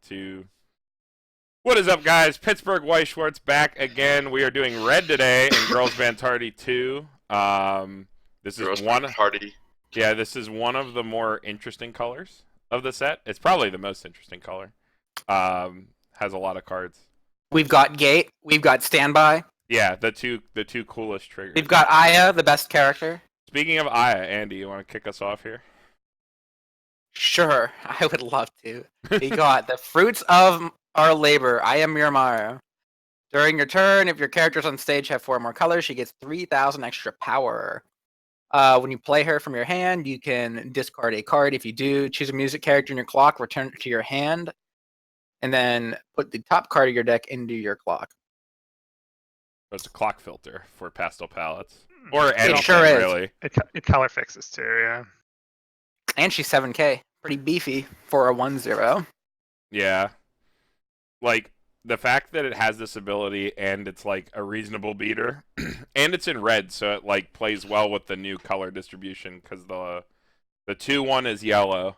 2. What is up, guys? Pittsburgh Weiss Schwarz back again. We are doing red today in Girls Band Party 2. This is one party. Yeah, this is one of the more interesting colors of the set. It's probably the most interesting color. Has a lot of cards. We've got Gate. We've got Standby. Yeah, the two coolest triggers. We've got Aya, the best character. Speaking of Aya, Andy, you want to kick us off here? Sure, I would love to. We got the fruits of our labor. Aya Miramaro. During your turn, if your characters on stage have 4 more colors, she gets 3,000 extra power. When you play her from your hand, you can discard a card. If you do, choose a music character in your clock, return it to your hand, and then put the top card of your deck into your clock. It's a clock filter for pastel palettes. Or It sure is. Really. It color fixes too, yeah. And she's 7K. Pretty beefy for a 1/0. Yeah. Like, the fact that it has this ability and it's like a reasonable beater, and it's in red, so it like plays well with the new color distribution because the 2/1 is yellow.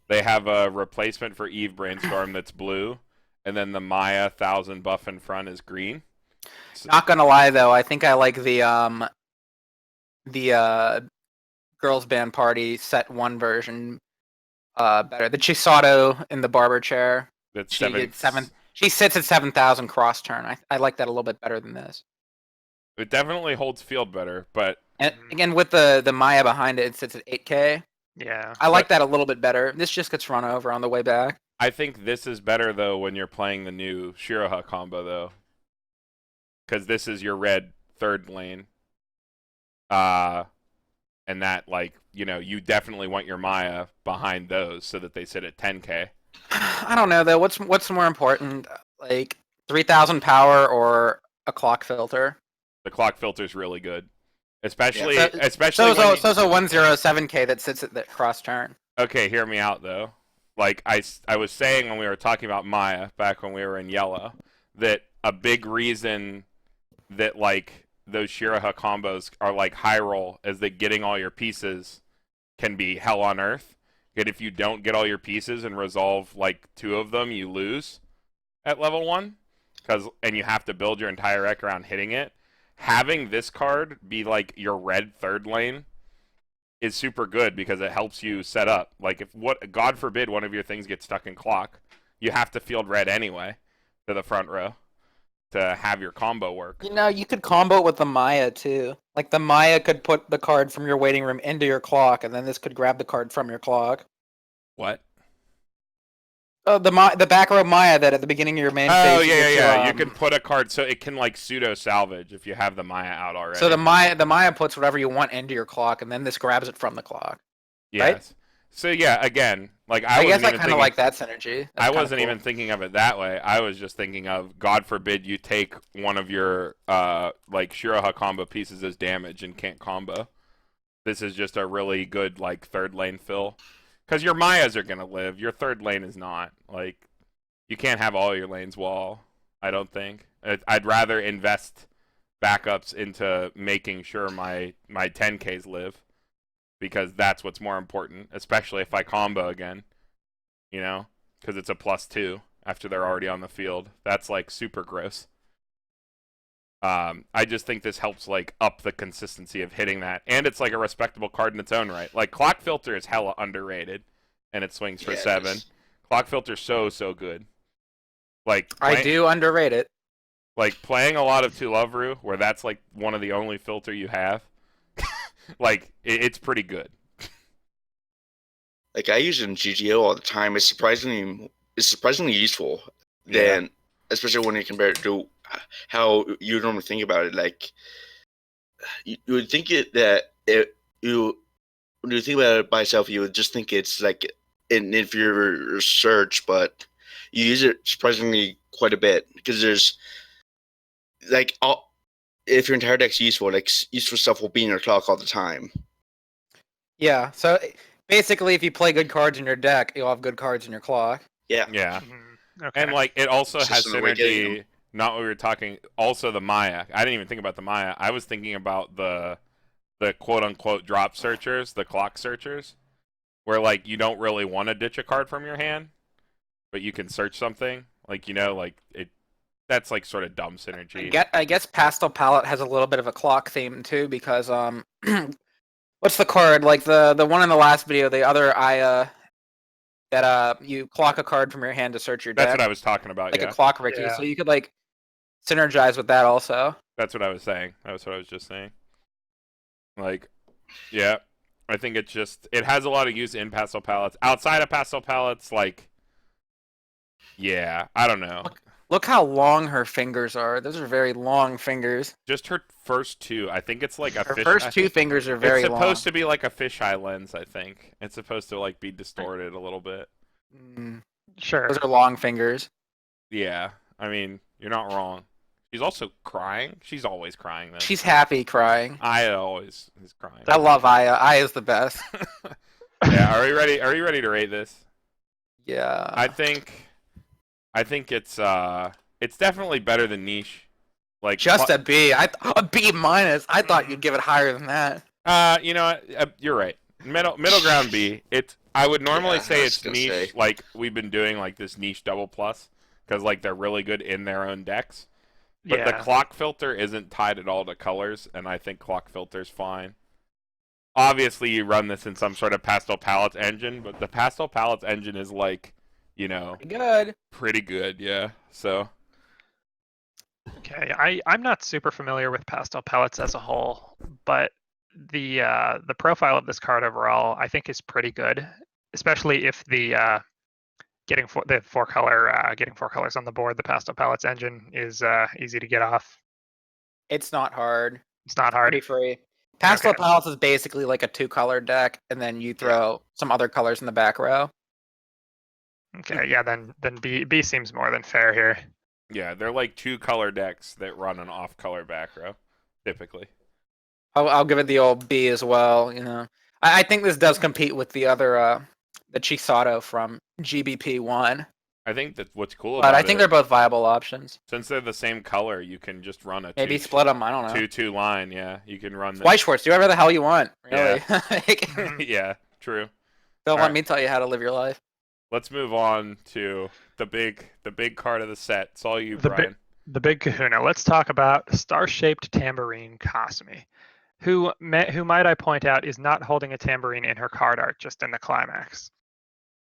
They have a replacement for Eve Brainstorm that's blue, and then the Maya 1000 buff in front is green. So, Not gonna lie though, I think I like the Girls Band Party set 1 version better. The Chisato in the barber chair. that's She sits at 7,000 cross turn. I like that a little bit better than this. It definitely holds field better, but And again, with the Maya behind it, it sits at 8K. Yeah. I like that a little bit better. This just gets run over on the way back. I think this is better though when you're playing the new Shiroha combo though, because this is your red 3rd lane. And that, like, you know, you definitely want your Maya behind those so that they sit at 10K. I don't know though. What's more important, like 3,000 power or a clock filter? The clock filter's really good, especially So when it's a 107K that sits at the cross turn. Okay, hear me out though. Like I was saying when we were talking about Maya back when we were in yellow, that a big reason that like those Shiroha combos are like high roll is that getting all your pieces can be hell on earth. Yet if you don't get all your pieces and resolve like 2 of them, you lose at level 1, and you have to build your entire deck around hitting it. Having this card be like your red 3rd lane is super good because it helps you set up. Like, if God forbid one of your things gets stuck in clock, you have to field red anyway to the front row to have your combo work. You know, you could combo it with the Maya too. Like the Maya could put the card from your waiting room into your clock, and then this could grab the card from your clock. What? The back row Maya that at the beginning of your main phase. Oh yeah. You can put a card so it can like pseudo salvage if you have the Maya out already. So the Maya puts whatever you want into your clock, and then this grabs it from the clock. Yes. Right? So yeah, again, like I guess I kind of like that synergy. I wasn't even thinking of it that way. I was just thinking of, God forbid you take one of your like Shiroha combo pieces as damage and can't combo. This is just a really good like 3rd lane fill. Because your Mayas are gonna live. Your 3rd lane is not. Like, you can't have all your lanes wall, I don't think. I'd rather invest backups into making sure my 10Ks live. Because that's what's more important, especially if I combo again, you know, because it's a +2 after they're already on the field. That's like super gross. I just think this helps like up the consistency of hitting that, and it's like a respectable card in its own right. Like, clock filter is hella underrated, and it swings for 7. Clock filter's so good. Like, I do underrate it. Like, playing a lot of To Love Ru, where that's like one of the only filter you have. Like, it's pretty good. Like, I use it in GGO all the time. It's surprisingly useful. Then, especially when you compare it to how you normally think about it. Like, you would think when you think about it by itself, you would just think it's like an inferior search, but you use it surprisingly quite a bit because there's like if your entire deck's useful, like useful stuff will be in your clock all the time. Yeah, so basically if you play good cards in your deck, you'll have good cards in your clock. Yeah. Mm-hmm. Okay. And like, it also It's has just another way of getting synergy. them. Not what we were talking. Also, the Maya. I didn't even think about the Maya. I was thinking about the quote unquote drop searchers, the clock searchers, where like you don't really want to ditch a card from your hand, but you can search something. Like, you know, like it. That's like sort of dumb synergy. I guess Pastel Palette has a little bit of a clock theme too, because what's the card? Like the one in the last video, the other Aya that you clock a card from your hand to search your deck. That's what I was talking about. Like yeah. a clock Ricky, so you could like synergize with that also. That's what I was saying. That's what I was just saying. Like, yeah, I think it has a lot of use in pastel palettes. Outside of pastel palettes, like, yeah, I don't know. Look how long her fingers are. Those are very long fingers. Just her first two. I think it's like a Her fish. first two fingers are very long. It's supposed to be like a fisheye lens, I think. It's supposed to like be distorted a little bit. Sure. Those are long fingers. Yeah, I mean, you're not wrong. She's also crying. She's always crying, though. She's happy crying. Aya always is crying. I love Aya. Aya's the best. Yeah, are you ready? Are you ready to rate this? Yeah. I think it's definitely better than Niche. Like Just a B. A B minus. I thought you'd give it higher than that. you know what? You're right. Middle ground B. I would normally say it's Niche, like we've been doing like this Niche double plus, because like they're really good in their own decks. But the clock filter isn't tied at all to colors, and I think clock filter's fine. Obviously, you run this in some sort of pastel palettes engine, but the pastel palettes engine is like, you know, pretty good, yeah. So, okay, I'm not super familiar with pastel palettes as a whole, but the profile of this card overall, I think, is pretty good, especially if the getting four colors on the board. The pastel palettes engine is easy to get off. It's not hard. It's not hard. Pretty free. Pastel palettes is basically like a 2-color deck, and then you throw some other colors in the back row. Okay, yeah, then B seems more than fair here. Yeah, they're like 2-color decks that run an off-color back row, typically. I'll give it the old B as well. You know, I think this does compete with the other the Chisato from GBP 1. I think that what's cool about it. But I think they're both viable options. Since they're the same color, you can just run a maybe split them. I don't know. 2-2 line. Yeah, you can run. Weiss Schwarz, do whatever the hell you want. Really. Yeah. Yeah. True. Don't let me tell you how to live your life. Let's move on to the big card of the set. It's all you, Brian. The big kahuna. Let's talk about Star-Shaped Tambourine Kasumi, who might I point out is not holding a tambourine in her card art, just in the climax.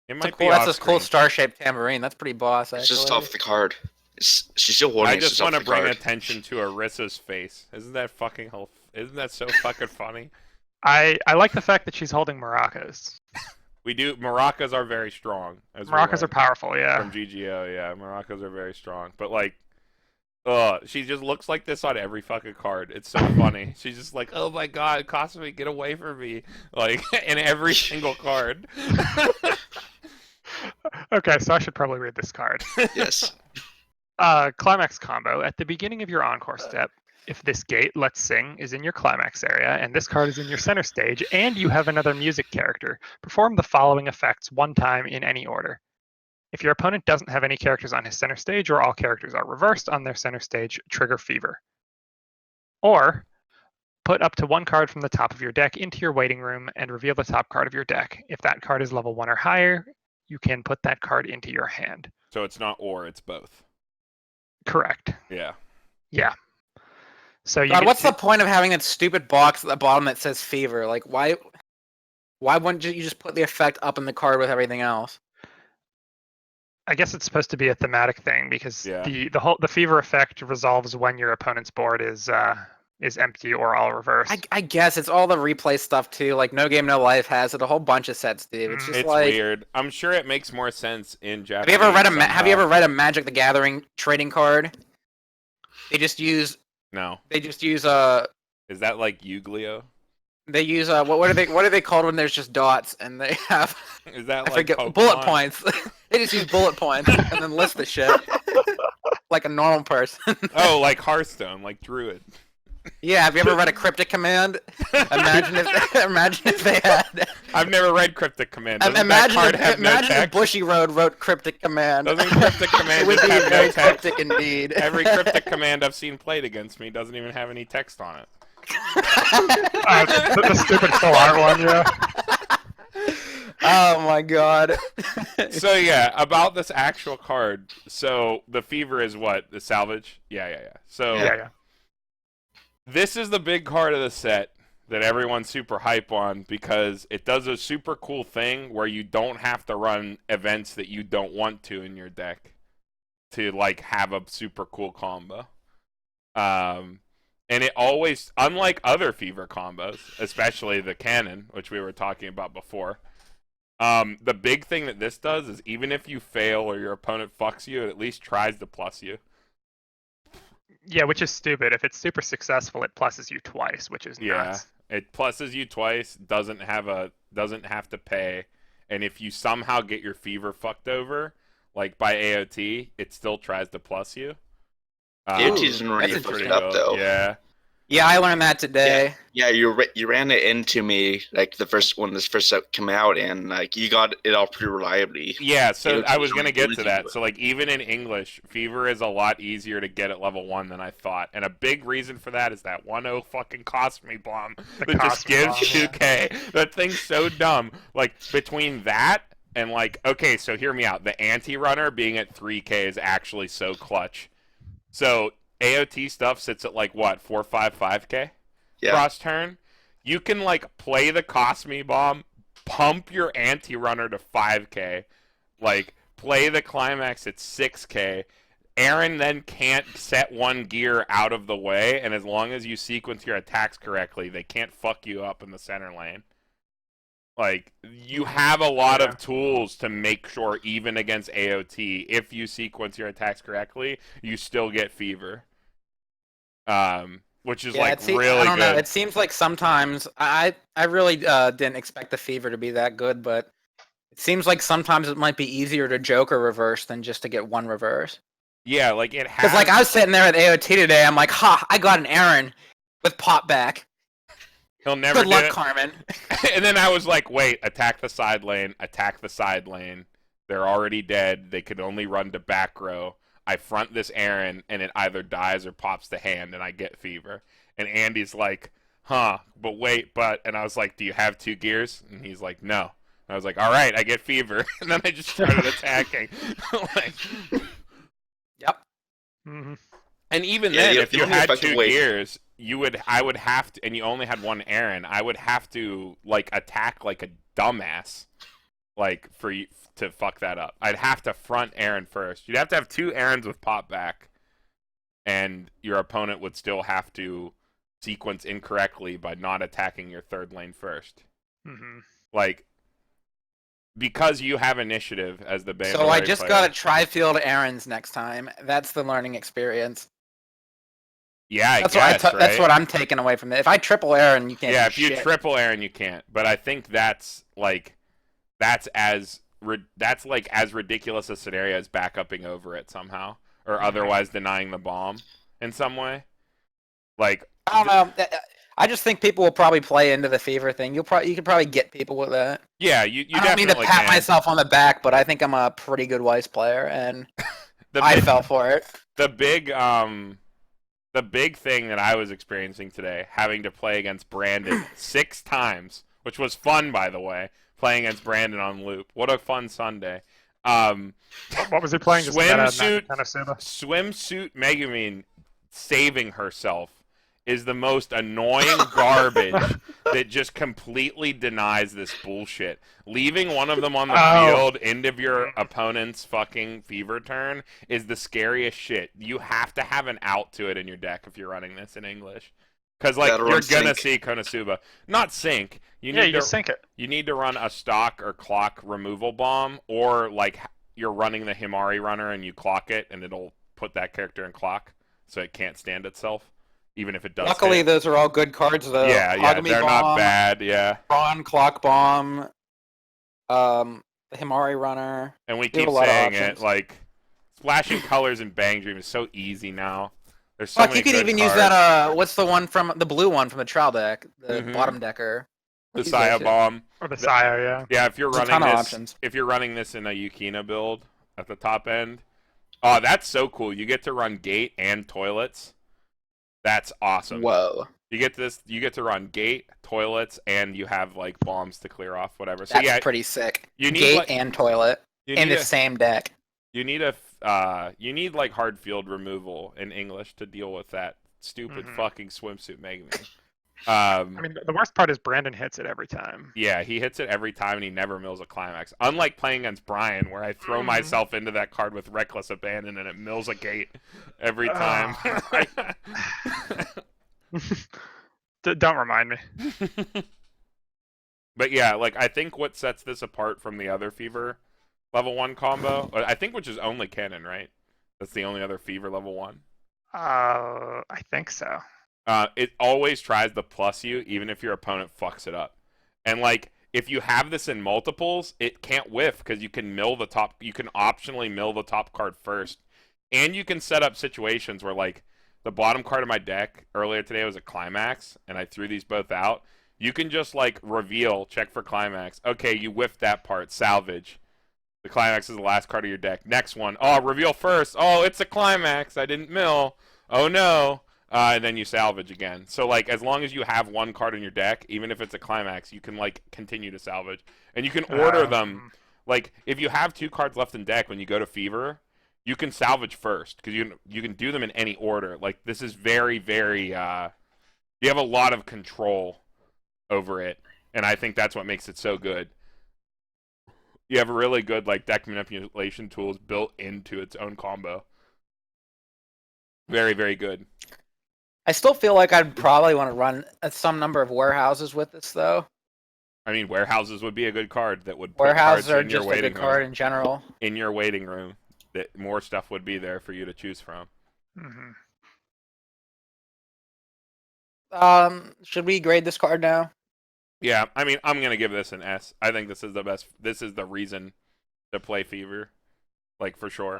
It might be that's a cool star-shaped tambourine. That's pretty boss, actually. It's just off the card. She's still holding. I just want to bring attention to Arissa's face. Isn't that so fucking funny? I like the fact that she's holding maracas. We do. Maracas are very strong. Maracas are powerful, yeah. From GGO, yeah. Maracas are very strong. But like, she just looks like this on every fucking card. It's so funny. She's just like, oh my god, Kasumi, get away from me. Like, in every single card. Okay, so I should probably read this card. Yes. Climax combo. At the beginning of your encore step, if this gate, Let's Sing, is in your climax area, and this card is in your center stage, and you have another music character, perform the following effects one time in any order. If your opponent doesn't have any characters on his center stage, or all characters are reversed on their center stage, trigger Fever. Or, put up to one card from the top of your deck into your waiting room and reveal the top card of your deck. If that card is level 1 or higher, you can put that card into your hand. So it's not or, it's both. Correct. Yeah. Yeah. So God, what's the point of having that stupid box at the bottom that says Fever? Like, why wouldn't you just put the effect up in the card with everything else? I guess it's supposed to be a thematic thing, because the Fever effect resolves when your opponent's board is empty or all reversed. I guess it's all the replay stuff too. Like No Game No Life has it. A whole bunch of sets do. It's just like weird. I'm sure it makes more sense in Japanese. Have you ever read a Magic the Gathering trading card? They just use Is that like Yu-Gi-Oh? They use what are they called when there's just dots and they have is that I forget bullet points. They just use bullet points and then list the shit like a normal person. Oh, like Hearthstone, like Druid. Yeah, have you ever read a Cryptic Command? Imagine if they had. I've never read Cryptic Command. Imagine if Bushiroad wrote Cryptic Command. Doesn't Cryptic Command it would just be have very no text? cryptic indeed. Every Cryptic Command I've seen played against me doesn't even have any text on it. The stupid full art one, yeah. Oh my god. So yeah, about this actual card. So the fever is what? The salvage? Yeah. So Yeah. this is the big card of the set that everyone's super hype on because it does a super cool thing where you don't have to run events that you don't want to in your deck to like have a super cool combo. And it always, unlike other fever combos, especially the cannon, which we were talking about before, the big thing that this does is even if you fail or your opponent fucks you, it at least tries to plus you. Yeah, which is stupid. If it's super successful, it pluses you twice, which is nuts. It pluses you twice, doesn't have to pay, and if you somehow get your fever fucked over, like by AOT, it still tries to plus you. AOT isn't really that's fucked up though. Yeah. Yeah, I learned that today. Yeah, you ran it into me like the first when this first set came out, and like you got it all pretty reliably. Yeah, so AOT I was gonna get to really that. good. So like even in English, fever is a lot easier to get at level 1 than I thought, and a big reason for that is that 1-0 fucking cost me bomb The that just cost me gives bomb, 2k. That thing's so dumb. Like between that and like, okay, so hear me out. The anti-runner being at 3k is actually so clutch. So AOT stuff sits at like what, 4, 5, 5k? Yeah. Cross turn. You can like play the cost me bomb, pump your anti-runner to 5k, like play the climax at 6k. Aaron then can't set one gear out of the way, and as long as you sequence your attacks correctly, they can't fuck you up in the center lane. Like, you have a lot of tools to make sure, even against AOT, if you sequence your attacks correctly, you still get fever. Which is really I don't know. good. It seems like sometimes I really didn't expect the fever to be that good, but it seems like sometimes it might be easier to joke a reverse than just to get one reverse. Yeah, like it has. Because like I was sitting there at AOT today, I'm like, ha, I got an Aaron with pop back. He'll never Good do luck, it. Carmen. And then I was like, wait, attack the side lane, attack the side lane. They're already dead. They could only run to back row. I front this Aaron, and it either dies or pops the hand, and I get fever. And Andy's like, huh, but wait, but... And I was like, do you have 2 gears? And he's like, no. I was like, all right, I get fever. And then I just started attacking. Like, Yep. Mm-hmm. and even then, if the you only had effective 2 way- gears, I would have to... And you only had 1 Aaron, I would have to, like, attack like a dumbass. Like, for you to fuck that up. I'd have to front Aaron first. You'd have to have 2 Aarons with pop back, and your opponent would still have to sequence incorrectly by not attacking your third lane first. Mm-hmm. Like, because you have initiative as the So I Bangalore just player. got to try-field Aaron's next time. That's the learning experience. Yeah, That's guess, what right? that's what I'm taking away from it. If I triple Aaron, you can't. Yeah, do if you shit. triple Aaron, you can't. But I think that's like as ridiculous a scenario as backupping over it somehow, or otherwise denying the bomb in some way. Like, I don't know. I just think people will probably play into the fever thing. You could probably get people with that. yeah, you I don't mean to definitely pat can. myself on the back, but I think I'm a pretty good Weiss player, and The I big- fell for it. the big thing that I was experiencing today, having to play against Brandon 6 times, which was fun, by the way, playing against Brandon on loop. What a fun Sunday. What was he playing? Just Swimsuit- Kanasuba? Swimsuit Megumin saving herself is the most annoying garbage that just completely denies this bullshit. Leaving one of them on the field end of your opponent's fucking fever turn is the scariest shit. You have to have an out to it in your deck if you're running this in English. Because, like, Gotta you're run gonna sync. see Konosuba. Not sync. You just sink it. You need to run a stock or clock removal bomb, or, like, you're running the Himari runner and you clock it, and it'll put that character in clock, so it can't stand itself, even if it does. Luckily, hit. those are all good cards, though. Yeah, Agami they're Bomb, not bad, yeah. Ron, Clock Bomb, the Himari Runner. And we You have keep a lot of saying it, options. like, splashing colors in BanG Dream is so easy now. There's so Fuck, many you could good even use cards. that, what's the one from, the blue one from the trial deck, the Mhm. bottom decker. The Use that Saya shit. Bomb. Or the Sire, yeah. Yeah, if you're There's a running ton of this, options. if you're running this in a Yukina build at the top end, oh, that's so cool. You get to run gate and toilets. That's awesome. Whoa. You get this. You get to run gate, toilets, and you have like bombs to clear off, whatever. So That's yeah, pretty sick. you need Gate like, and toilet you in need the a, same deck. you need like hard field removal in English to deal with that stupid fucking swimsuit Mega Man. I mean, the worst part is Brandon hits it every time. Yeah, he hits it every time and he never mills a climax. Unlike playing against Brian, where I throw myself into that card with reckless abandon and it mills a gate every time. Don't remind me. But yeah, like I think what sets this apart from the other Fever level 1 combo, I think which is only canon, right? That's the only other Fever level 1. I think so. It always tries to plus you, even if your opponent fucks it up. And like, if you have this in multiples, it can't whiff because you can mill the top. You can optionally mill the top card first, and you can set up situations where like the bottom card of my deck earlier today was a climax, and I threw these both out. You can just like reveal, check for climax. Okay, you whiffed that part, salvage. The climax is the last card of your deck. Next one, oh, reveal first. Oh, it's a climax. I didn't mill. Oh no. And then you salvage again. So, like, as long as you have one card in your deck, even if it's a climax, you can, like, continue to salvage. And you can order them. Like, if you have 2 cards left in deck when you go to Fever, you can salvage first. Because you can do them in any order. Like, this is very, very... you have a lot of control over it. And I think that's what makes it so good. You have really good, like, deck manipulation tools built into its own combo. Very, very good. I still feel like I'd probably want to run some number of warehouses with this, though. I mean, warehouses would be a good card that would put warehouses cards are in your just a waiting good card room. in general. In your waiting room, that more stuff would be there for you to choose from. Should we grade this card now? Yeah, I mean, I'm gonna give this an S. I think this is the best. This is the reason to play Fever, like for sure.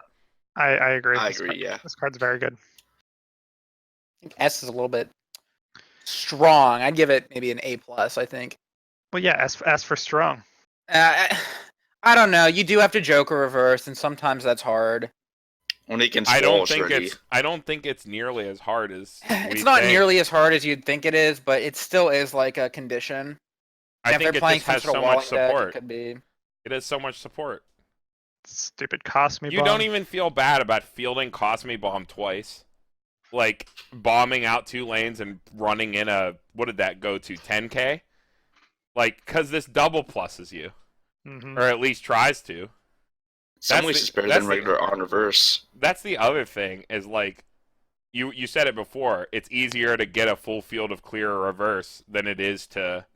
I agree. I agree. Yeah, this card's very good. I think S is a little bit strong. I'd give it maybe an A+, I think. Well, yeah, S for strong. I don't know. You do have to Joker reverse, and sometimes that's hard. Only against I don't walls, think really. I don't think it's nearly as hard as It's not nearly as hard as you'd think it is, but it still is like a condition. I If think they're it playing just has some sort so of much walling deck, support. it could be. It has so much support. Stupid cost me. You don't even feel bad about fielding Cost Me Bomb twice. Like, bombing out 2 lanes and running in a, what did that go to, 10k? Like, because this double pluses you. Or at least tries to. Some ways it's better than regular on reverse. That's the other thing, is like, you said it before, it's easier to get a full field of clear or reverse than it is to,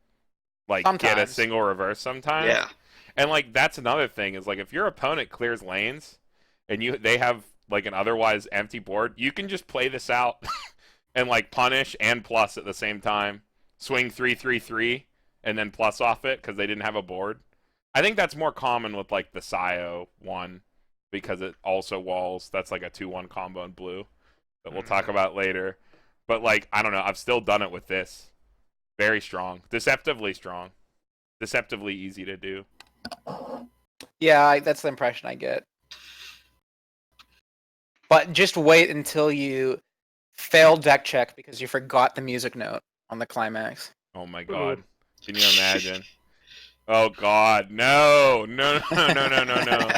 like, get a single reverse sometimes. Yeah. And, like, that's another thing, is like, if your opponent clears lanes, and they have like an otherwise empty board, you can just play this out and like punish and plus at the same time. Swing 3/3/3 and then plus off it because they didn't have a board. I think that's more common with like the Sayo one because it also walls. That's like a 2/1 combo in blue that we'll talk about later. But like, I don't know, I've still done it with this. Very strong. Deceptively strong. Deceptively easy to do. Yeah, that's the impression I get. But just wait until you fail deck check because you forgot the music note on the climax. Oh my god. Can you imagine? Oh god. No. No, no, no, no, no, no.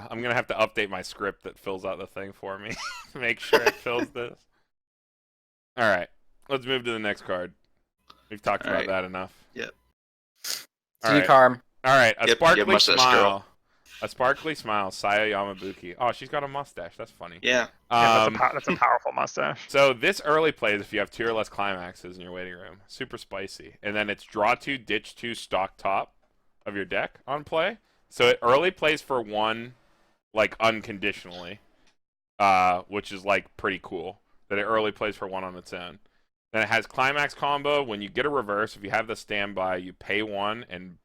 I'm going to have to update my script that fills out the thing for me to make sure it fills this. All right. Let's move to the next card. We've talked about that enough. Yep. See you, Carm. All right. A sparkly mustache smile. girl. A sparkly smile, Sayo Yamabuki. Oh, she's got a mustache. That's funny. Yeah. That's a powerful mustache. So this early plays if you have 2 or less climaxes in your waiting room. Super spicy. And then it's draw 2, ditch 2, stock top of your deck on play. So it early plays for 1, like, unconditionally, which is, like, pretty cool. That it early plays for 1 on its own. Then it has climax combo. When you get a reverse, if you have the standby, you pay 1 and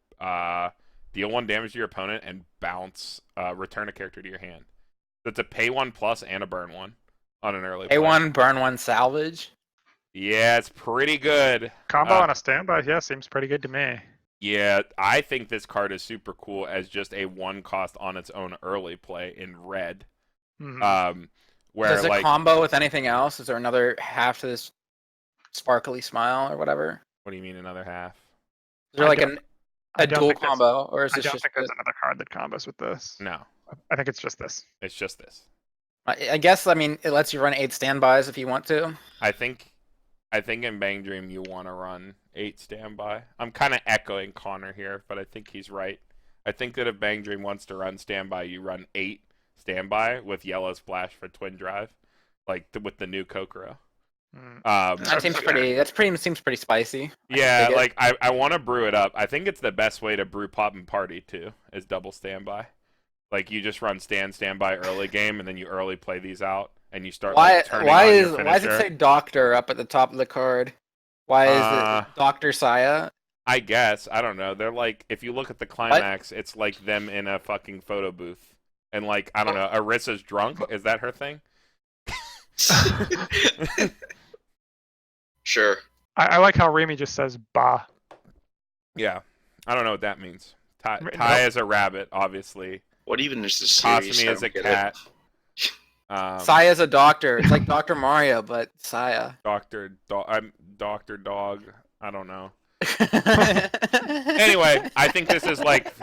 deal 1 damage to your opponent and bounce, return a character to your hand. So it's a pay 1 plus and a burn 1 on an early play. Pay 1, burn 1, salvage. Yeah, it's pretty good. Combo on a standby, yeah, seems pretty good to me. Yeah, I think this card is super cool as just a 1 cost on its own early play in red. Where Does it like combo with anything else? Is there another half to this sparkly smile or whatever? What do you mean another half? Is there I like don't- a I don't dual think there's- combo, or is I this don't just? think there's another card that combos with this. No, I think it's just this. it's just this. I guess it lets you run 8 standbys if you want to. I think in Bang Dream you want to run 8 standby. I'm kind of echoing Connor here, but I think he's right. I think that if Bang Dream wants to run standby, you run 8 standby with yellow splash for twin drive, like with the new Kokoro. That seems seems pretty spicy. Yeah, dig it. like I want to brew it up. I think it's the best way to brew pop and party too, is double standby. Like you just run standby early game, and then you early play these out, and you start like, turning on your finisher. Why does it say Doctor up at the top of the card? Why is it Doctor Saya? I guess I don't know. They're like, if you look at the climax, it's like them in a fucking photo booth, and like I don't know. Arissa's drunk. Is that her thing? Sure. I like how Remy just says "ba." Yeah, I don't know what that means. Tai Nope. is a rabbit, obviously. What even is this series? Kasumi I is a don't get cat. Saya's a doctor. It's like Dr. Mario, but Saya. I'm Doctor Dog. I don't know. Anyway, I think this is like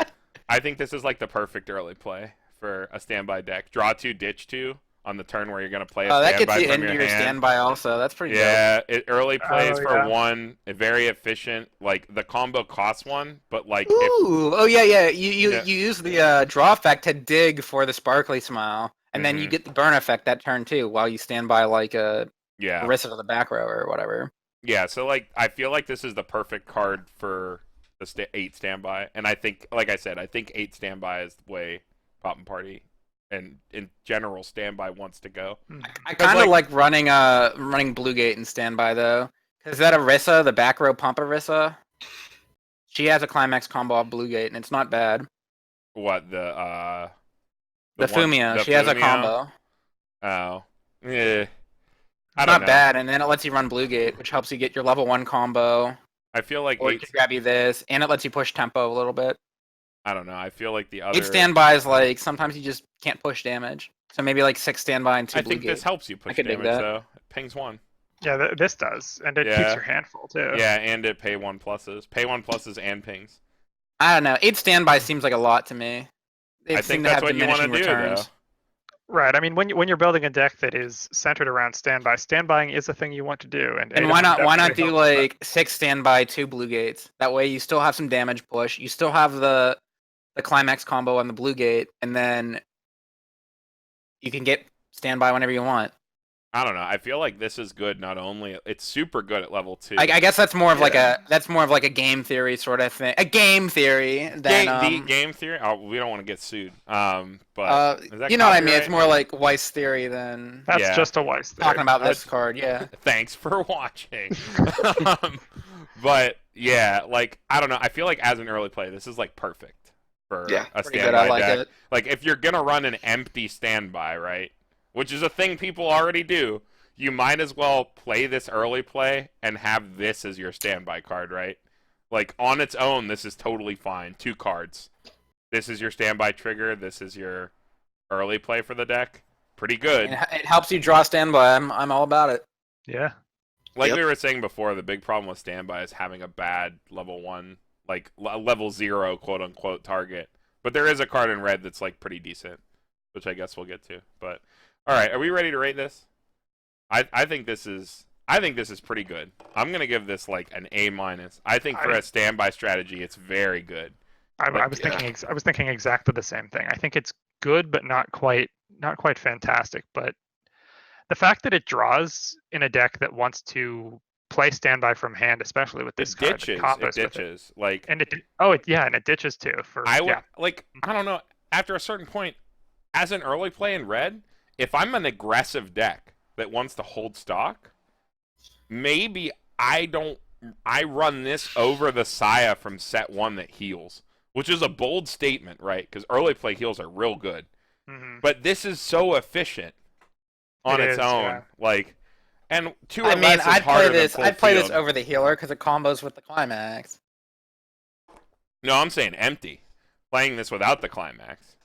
the perfect early play for a standby deck. Draw 2, ditch 2 on the turn where you're gonna play a that standby gets you from into your your hand. standby also. That's pretty dope. Yeah, it early plays for yeah. 1, very efficient. Like the combo costs 1, but like Ooh, oh yeah. You Yeah. use the draw effect to dig for the sparkly smile, and then you Mhm. get the burn effect that turn too, while you stand by like a yeah, Orisa to the back row or whatever. yeah. So like I feel like this is the perfect card for the 8 standby, and I think, like I said, I think 8 standby is the way Pop and Party and in general standby wants to go. I kind of like running Blue Gate and standby though, because that Orisa, the back row pump Orisa, she has a climax combo off Blue Gate, and it's not bad. What the Fumio, she has a combo. Oh, yeah. It's not bad, and then it lets you run Blue Gate, which helps you get your level 1 combo. I feel like Or it 8. can grab you this, and it lets you push tempo a little bit. I don't know. I feel like the other. 8 standbys, like sometimes you just can't push damage. So maybe like 6 standby and 2 I Blue think Gate. this helps you push could dig damage that. though. It pings 1. Yeah, this does, and it Yeah. keeps your hand full too. Yeah, and it pay 1 pluses. Pay 1 pluses and pings. I don't know. 8 standby seems like a lot to me. They I seem think to that's have what you want to diminishing do returns. though. Right. I mean, when you're building a deck that is centered around standby, standbying is a thing you want to do. And And why not definitely do helps with that. like 6 standby, 2 Blue Gates? That way you still have some damage push. You still have the climax combo on the Blue Gate, and then you can get standby whenever you want. I don't know. I feel like this is good. Not only it's super good at level 2. I guess that's more of like a game theory sort of thing. A game theory than the game theory. Oh, we don't want to get sued. But is that you know what I mean. It's copyright? more like Weiss theory than That's Yeah. just a Weiss theory. talking about this card. Yeah. Thanks for watching. But yeah, like I don't know. I feel like as an early play, this is like perfect for Yeah. a Pretty good. standby I like deck. it. Like if you're gonna run an empty standby, right? Which is a thing people already do. You might as well play this early play and have this as your standby card, right? Like on its own, this is totally fine. 2 cards. This is your standby trigger. This is your early play for the deck. Pretty good. It helps you draw standby. I'm all about it. Yeah. Like Yep. we were saying before, the big problem with standby is having a bad level 1, like level 0 quote unquote target. But there is a card in red that's like pretty decent, which I guess we'll get to. But all right, are we ready to rate this? I think this is pretty good. I'm gonna give this like an A minus. I think for a standby strategy, it's very good. I Like, was thinking exactly the same thing. I think it's good, but not quite fantastic. But the fact that it draws in a deck that wants to play standby from hand, especially with this card, that It combos with ditches. Like and it ditches too. I would like. I don't know. After a certain point, as an early play in red, if I'm an aggressive deck that wants to hold stock, maybe I run this over the Saya from set 1 that heals, which is a bold statement, right? Because early play heals are real good. Mhm. But this is so efficient on It its is, own. yeah. Like, and 2 or I mean, less is I'd harder play this. than full I'd play this field. over the healer because it combos with the climax. No, I'm saying empty. Playing this without the climax.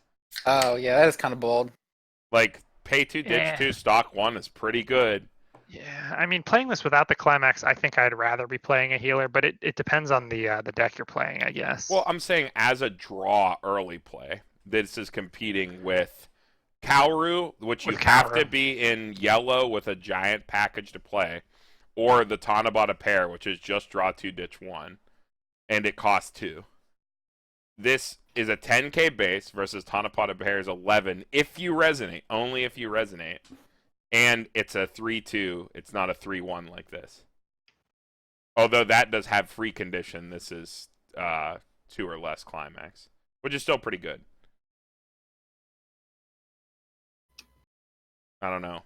Oh yeah, that is kind of bold. Like, pay 2, ditch Yeah. 2, stock 1 is pretty good. Yeah, I mean, playing this without the climax, I think I'd rather be playing a healer, but it depends on the deck you're playing, I guess. Well, I'm saying as a draw early play, this is competing with Kaoru, which you With have to Kaoru. be in yellow with a giant package to play, or the Tanabata pair, which is just draw 2, ditch 1, and it costs 2. This is a 10k base versus Tanabata pair is 11 if you resonate, only if you resonate. And it's a 3-2, it's not a 3-1 like this. Although that does have free condition, this is 2 or less climax, which is still pretty good. I don't know.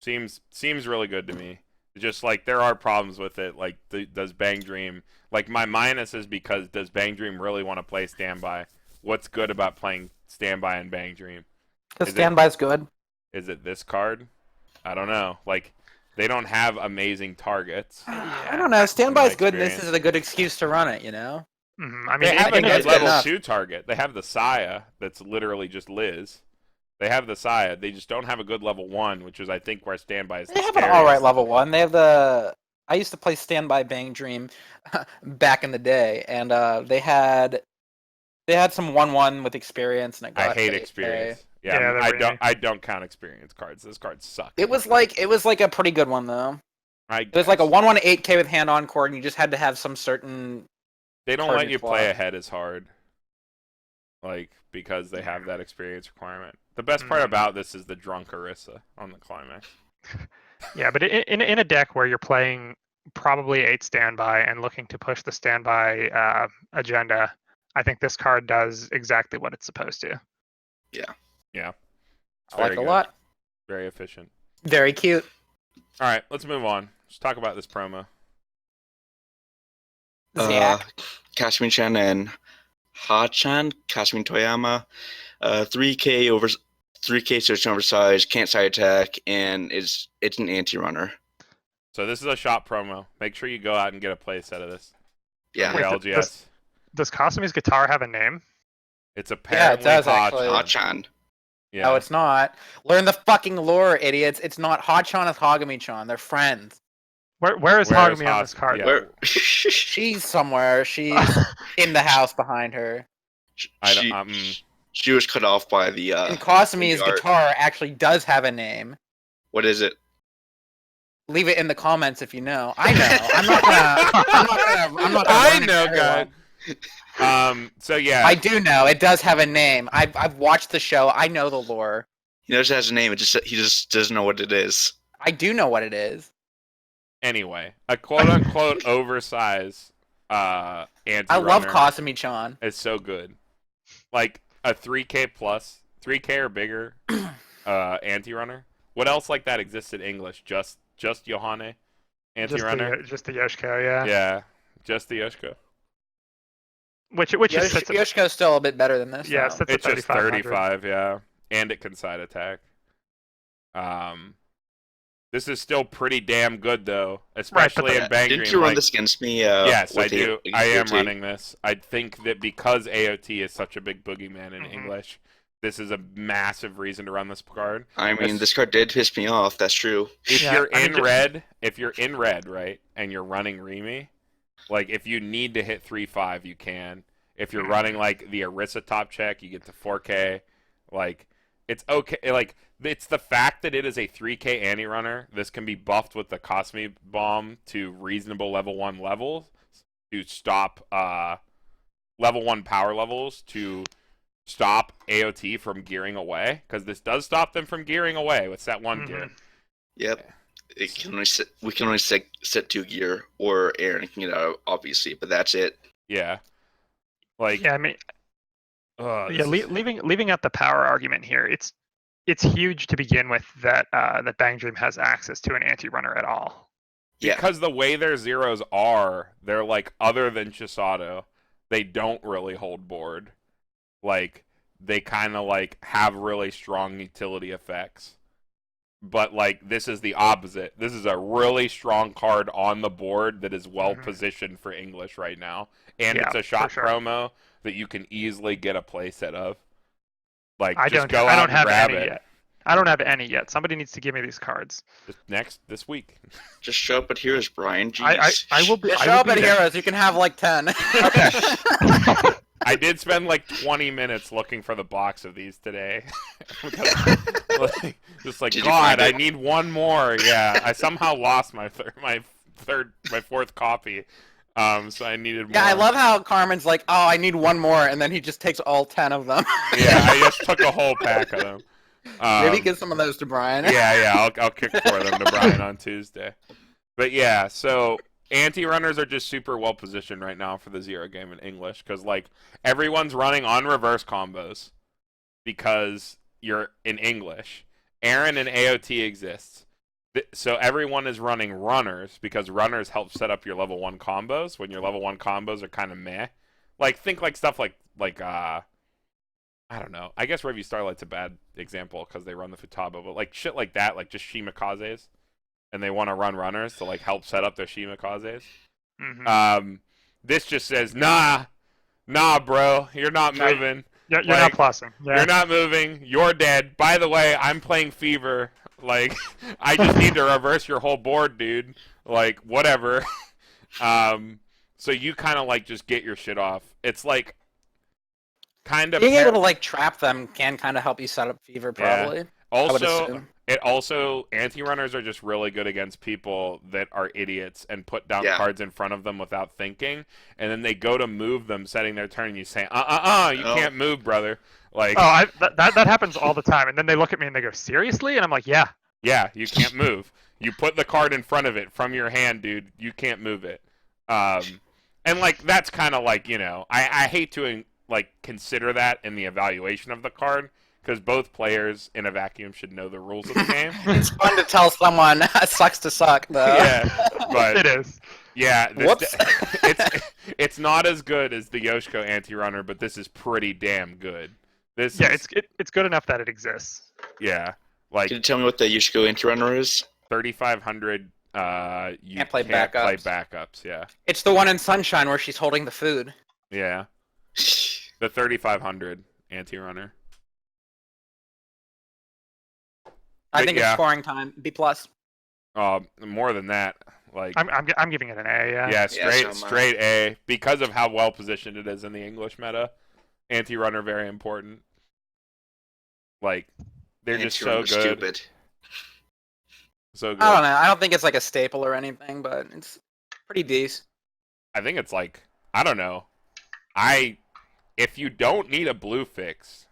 Seems really good to me. Just like there are problems with it. Like does Bang Dream? Like my minus is because does Bang Dream really want to play standby? What's good about playing standby in Bang Dream? The standby's good. Is it this card? I don't know. Like they don't have amazing targets. I don't know. Standby's good, and this experience. is a good excuse to run it. You know. I mean, They have a in good a- level enough. 2 target. They have the Saya that's literally just Liz. They have the Saya. They just don't have a good level 1, which is I think where standby is. They have an alright level 1. They have the. I used to play Standby Bang Dream back in the day, and they had some 1/1 with experience, and it got I hate 8K. experience. Yeah, Yeah, they're I really- don't count experience cards. Those cards suck. It was like a pretty good one though. I It was like a guess. 1/1 8K with hand on cord, and you just had to have some certain. They don't let target you play swap. ahead as hard, like because they have that experience requirement. The best part about this is the drunk Orisa on the climax. Yeah, but in a deck where you're playing probably 8 standby and looking to push the standby agenda, I think this card does exactly what it's supposed to. Yeah, it's I like very a good. lot. Very efficient. Very cute. All right, let's move on. Let's talk about this promo. Zach. Kasmin-chan and Ha-chan, Kasmin Toyama, 3K over 3K, so it's oversized, can't side attack, and it's an anti-runner. So this is a shop promo. Make sure you go out and get a play set of this. Yeah, For Wait, LGS. Does Kasumi's guitar have a name? It's Yeah, it apparently does, hot. actually. Ha-chan. Yeah. No, it's not. Learn the fucking lore, idiots. It's not Hachan, it's Hagami-chan. They're friends. Where is Where is Hagami on this Hach- card? yeah. Where She's somewhere. She's in the house behind her. I don't, she was cut off by the And Kasumi's the art. guitar actually does have a name. What is it? Leave it in the comments if you know. I know. I'm not gonna I learn it know, for God. everyone. So yeah. I do know. It does have a name. I've watched the show. I know the lore. He knows it has a name. He just doesn't know what it is. I do know what it is. Anyway, a quote-unquote oversized anti-runner. I love Kasumi-chan. It's so good. Like a 3K plus, 3K or bigger anti-runner. What else like that exists in English? Just Yohane anti-runner? Just the Yoshiko, yeah. Yeah, just the Yoshiko. Which is sits at, Yoshiko's still a bit better than this. yeah, though. sits at It's just 3500. 35, yeah. And it can side attack. This is still pretty damn good though, especially in Bang Didn't Dream. you run like- this against me? Yes, I with do. the I am AOT? running this. I think that because AOT is such a big boogeyman in Mhm. English, this is a massive reason to run this card. I mean, That's- this card did piss me off. That's true. If Yeah, you're I mean, in red, right, and you're running Remy, like if you need to hit 3-5, you can. If you're running like the Orisa top check, you get to 4K. Like it's okay. Like it's the fact that it is a 3K anti-runner. This can be buffed with the Cosme bomb to reasonable level 1 levels to stop level 1 power levels to stop AOT from gearing away, because this does stop them from gearing away with set 1 gear. Yep. We can only set 2 gear or Aaron can get out, obviously, but that's it. Yeah. Like Yeah, I mean, ugh, yeah, this is- leaving out the power argument here, it's huge to begin with that that Bang Dream has access to an anti-runner at all. Yeah. because the way their zeros are, they're like, other than Chisato, they don't really hold board. Like they kind of like have really strong utility effects. But like this is the opposite. This is a really strong card on the board that is well positioned for English right now, and Yeah, it's a for shop sure. promo that you can easily get a play set of. Like I just don't go out and have grab any it. yet. I don't have any yet. Somebody needs to give me these cards. This week. Just show up at Heroes, Brian. I Jeez. will be. Just I show will up be at there. Heroes. You can have like 10. Okay. I did spend like 20 minutes looking for the box of these today. Just like, Did you God, find I it? need one more. Yeah, I somehow lost my fourth copy. So I needed more. Yeah, I love how Carmen's like, oh, I need one more, and then he just takes all 10 of them. Yeah, I just took a whole pack of them. Maybe give some of those to Brian. Yeah, I'll kick 4 of them to Brian on Tuesday. But yeah, so anti-runners are just super well positioned right now for the zero game in English because like everyone's running on reverse combos because you're in English. Aaron and AOT exists. So everyone is running runners because runners help set up your level 1 combos when your level 1 combos are kind of meh. Like think like stuff like I don't know. I guess Review Starlight's a bad example because they run the Futaba, but like shit like that, like just Shimikazes, and they want to run runners to like help set up their Shimikazes. Mm-hmm. This just says nah, bro, you're not moving. You're Like, not plussing. Yeah. You're not moving. You're dead. By the way, I'm playing Fever. Like, I just need to reverse your whole board, dude. Like, whatever. So you kind of like just get your shit off. It's like kind of Being able to like trap them can kind of help you set up Fever, probably. I would also assume. anti-runners are just really good against people that are idiots and put down Yeah. cards in front of them without thinking, and then they go to move them, setting their turn, and you say, you No. can't move, brother. Like, Oh, that happens all the time, and then they look at me and they go, "Seriously?" And I'm like, "Yeah." yeah, you can't move. You put the card in front of it from your hand, dude. You can't move it. And like that's kind of like I hate to like consider that in the evaluation of the card. Because both players in a vacuum should know the rules of the game. It's fun to tell someone sucks to suck, though. Yeah, but It is. yeah, Whoops. it's not as good as the Yoshiko anti-runner, but this is pretty damn good. This Yeah, is, it's good enough that it exists. yeah, like Can you tell me what the Yushiko anti-runner is? 3,500. You Can't play play backups. backups. Yeah, It's the one in Sunshine where she's holding the food. yeah, the 3,500 anti-runner. I But think yeah. it's scoring time. B+. More than that, like I'm giving it an A. Yeah. yeah, so am I. straight A because of how well positioned it is in the English meta. Anti-runner very important. Like they're just so Anti-runner good, Stupid. so good. I don't know. I don't think it's like a staple or anything, but it's pretty decent. I think it's like I don't know. If you don't need a blue fix,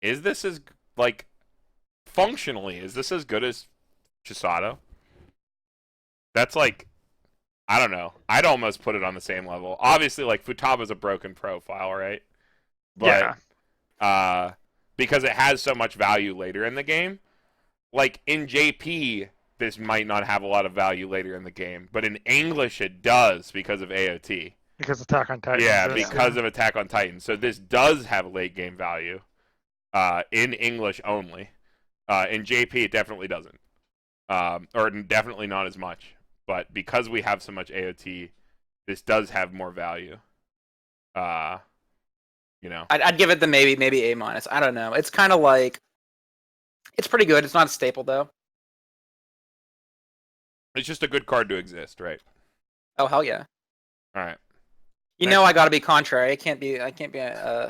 is this as like functionally is this as good as Chisato? That's like I don't know. I'd almost put it on the same level. Obviously, like Futaba's a broken profile, right? But because it has so much value later in the game, like in JP, this might not have a lot of value later in the game, but in English it does because of AOT. Because Attack on Titan. Yeah, exists, because of Attack on Titan. So this does have late game value in English only. In JP, it definitely doesn't. Or definitely not as much. But because we have so much AOT, this does have more value. I'd give it the maybe A-. I don't know. It's kind of like it's pretty good. It's not a staple though. It's just a good card to exist, right? Oh hell yeah! All right. You know I gotta be contrary. I can't be. A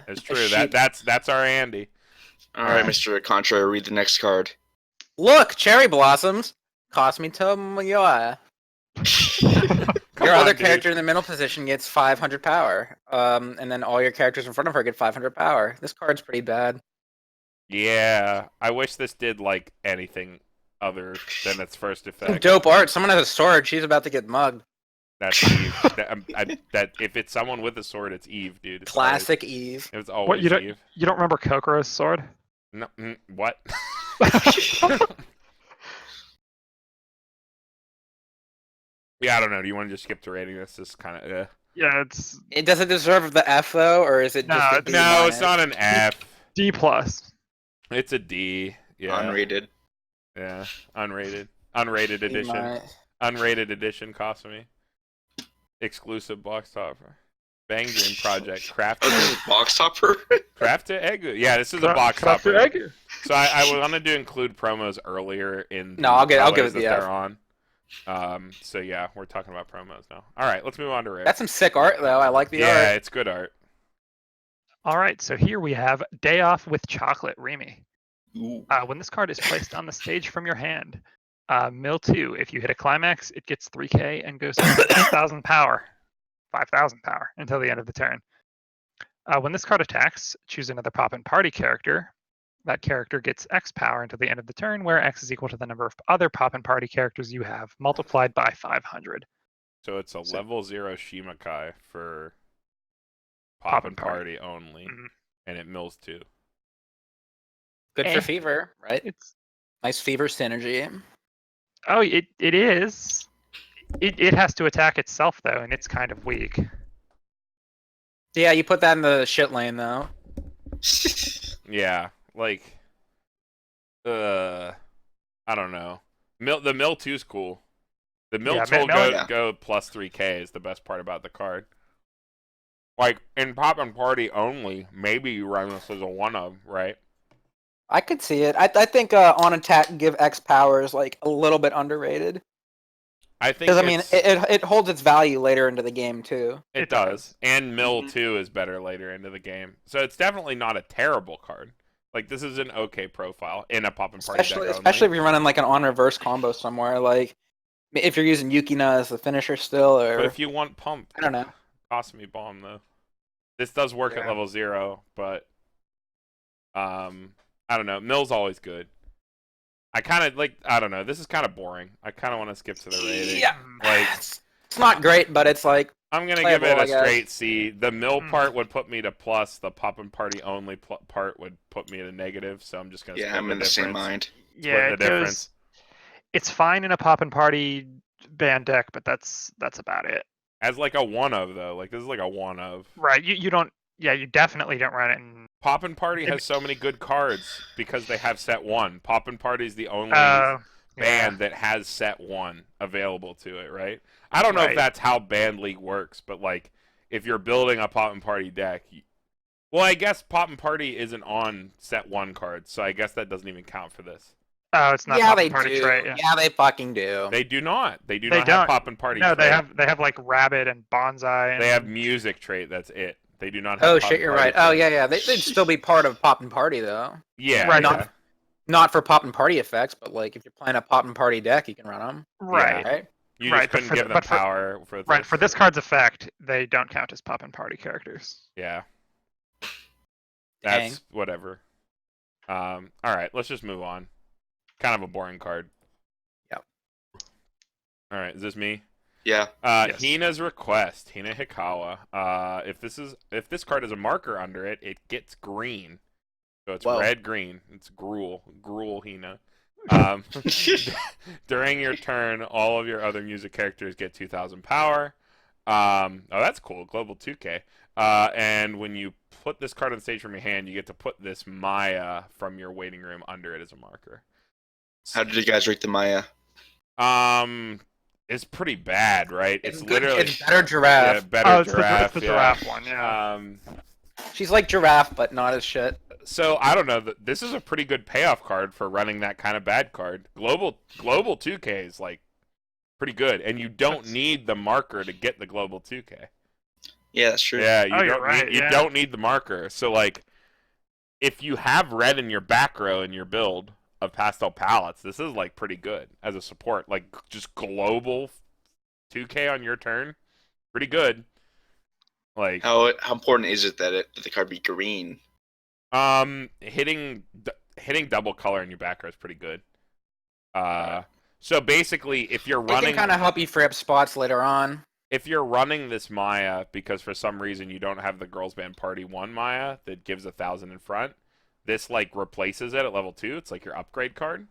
It's a true. sheep. That's our Andy. All right, Mr. Contra, read the next card. Look, cherry blossoms cost me Tomoyo. Come Your on, other dude. character in the middle position gets 500 power. And then all your characters in front of her get 500 power. This card's pretty bad. Yeah, I wish this did like anything other than its first effect. Dope art. Someone has a sword. She's about to get mugged. That's Eve. that if it's someone with a sword, it's Eve, dude. It's Classic Eve. Always, it's What always Eve. you don't remember Kokoro's sword? No, what? Yeah, I don't know. Do you want to just skip to rating this? This kind of. Yeah, it's Does it deserve the F though, or is it No, just a it's- B No, it's minus? not an F. D plus. It's a D. Yeah. Unrated. Yeah. Unrated B edition. minus. Unrated edition cost me. Exclusive box topper. BanG Dream Project. Craft Oh, this is box topper? Craft to egg. Yeah, this is a Craft- box craft topper. your egg. So I wanted to include promos earlier in the No, I'll give colors it the that F. they're on. So yeah, we're talking about promos now. All right, let's move on to Rare. That's some sick art, though. I like the Yeah, art. it's good art. All right, so here we have Day Off with Chocolate Remy. Ooh. When this card is placed on the stage from your hand, mill 2. If you hit a climax, it gets 3k and goes up to 5,000 power until the end of the turn. When this card attacks, choose another Poppin' Party character. That character gets X power until the end of the turn, where X is equal to the number of other Poppin' Party characters you have, multiplied by 500. So it's a level 0 Shimakai for Poppin' Poppin' Party only, Mhm. and it mills 2. Good Eh. for Fever, right? It's Nice Fever synergy. it is. It has to attack itself though, and it's kind of weak. Yeah, you put that in the shit lane, though. Yeah, like, I don't know. The mill 2's cool. The mill Yeah, 2 will mill- go plus 3k is the best part about the card. Like, in Poppin' Party only, maybe you run this as a 1-of, right? I could see it. I think on attack, give X power is like a little bit underrated. I think Because I mean, it's- it holds its value later into the game too. It does. And mill 2 is better later into the game. So it's definitely not a terrible card. Like, this is an okay profile in a Poppin' Party deck only. Especially if you're running like an on reverse combo somewhere. Like if you're using Yukina as the finisher still, or But if you want pump, I don't know. Cosme Bomb, though. This does work at Yeah. level 0, but I don't know. Mill's always good. I kind of like. I don't know. This is kind of boring. I kind of want to skip to the rating. Yeah. Like, It's not great, but it's like I'm gonna give playable, it I a guess. straight C. The mill Mm. part would put me to plus. The Poppin' Party only part would put me to negative. So I'm just gonna. Yeah, split I'm in the same difference. mind. Yeah, the it goes. difference. It's fine in a Poppin' Party band deck, but that's about it. As like a 1-of though. Like this is like a 1-of. Right? You don't. Yeah, you definitely don't run it in. Poppin' Party has so many good cards because they have set 1. Poppin' Party is the only band that has set 1 available to it, right? I don't know if Right. that's how Band League works, but like if you're building a Poppin' Party deck, well, I guess Poppin' Party isn't on set 1 cards, so I guess that doesn't even count for this. Oh, it's not yeah, Poppin' they Party do. trait. Yeah, they fucking do. They do not. They do They not have don't. Poppin' Party No, trait. they have like Rabbit and Bonsai. And... They have music trait. That's it. They do not have. Oh Poppin' shit, you're Party right. Oh trait. yeah. They'd still be part of Poppin' Party though. Yeah, Right. yeah. Not for Poppin' Party effects, but like if you're playing a Poppin' Party deck, you can run them. Right. Right. You Right, just but couldn't for give the- them but for- power for this. Right. For this card's effect, they don't count as Poppin' Party characters. Yeah. Dang. That's whatever. All right, let's just move on. Kind of a boring card. Yep. All right, is this me? Yeah. Yes. Hina's request, Hina Hikawa. If this card has a marker under it, it gets green. So it's Whoa. red green. It's Gruul Hina. During your turn, all of your other music characters get 2,000 power. Oh, that's cool. Global 2K. And when you put this card on stage from your hand, you get to put this Maya from your waiting room under it as a marker. How did you guys rate the Maya? It's pretty bad, right? It's good. literally It's better Giraffe. Yeah, better Oh, it's giraffe. the yeah. giraffe one. Yeah. She's like Giraffe, but not as shit. So I don't know. This is a pretty good payoff card for running that kind of bad card. Global 2K is like pretty good, and you don't need the marker to get the global 2K. Yeah, that's true. Yeah, you Oh, you're don't right, need, you yeah. don't need the marker. So like, if you have red in your back row in your build of pastel palettes, this is like pretty good as a support. Like just global 2K on your turn, pretty good. Like How important is it that the card be green? hitting double color in your back row is pretty good. So basically, if you're It running, can kind of help you free up spots later on. if you're running this Maya because for some reason you don't have the Girls Band Party 1 Maya that gives 1,000 in front, this like replaces it at level 2. It's like your upgrade card.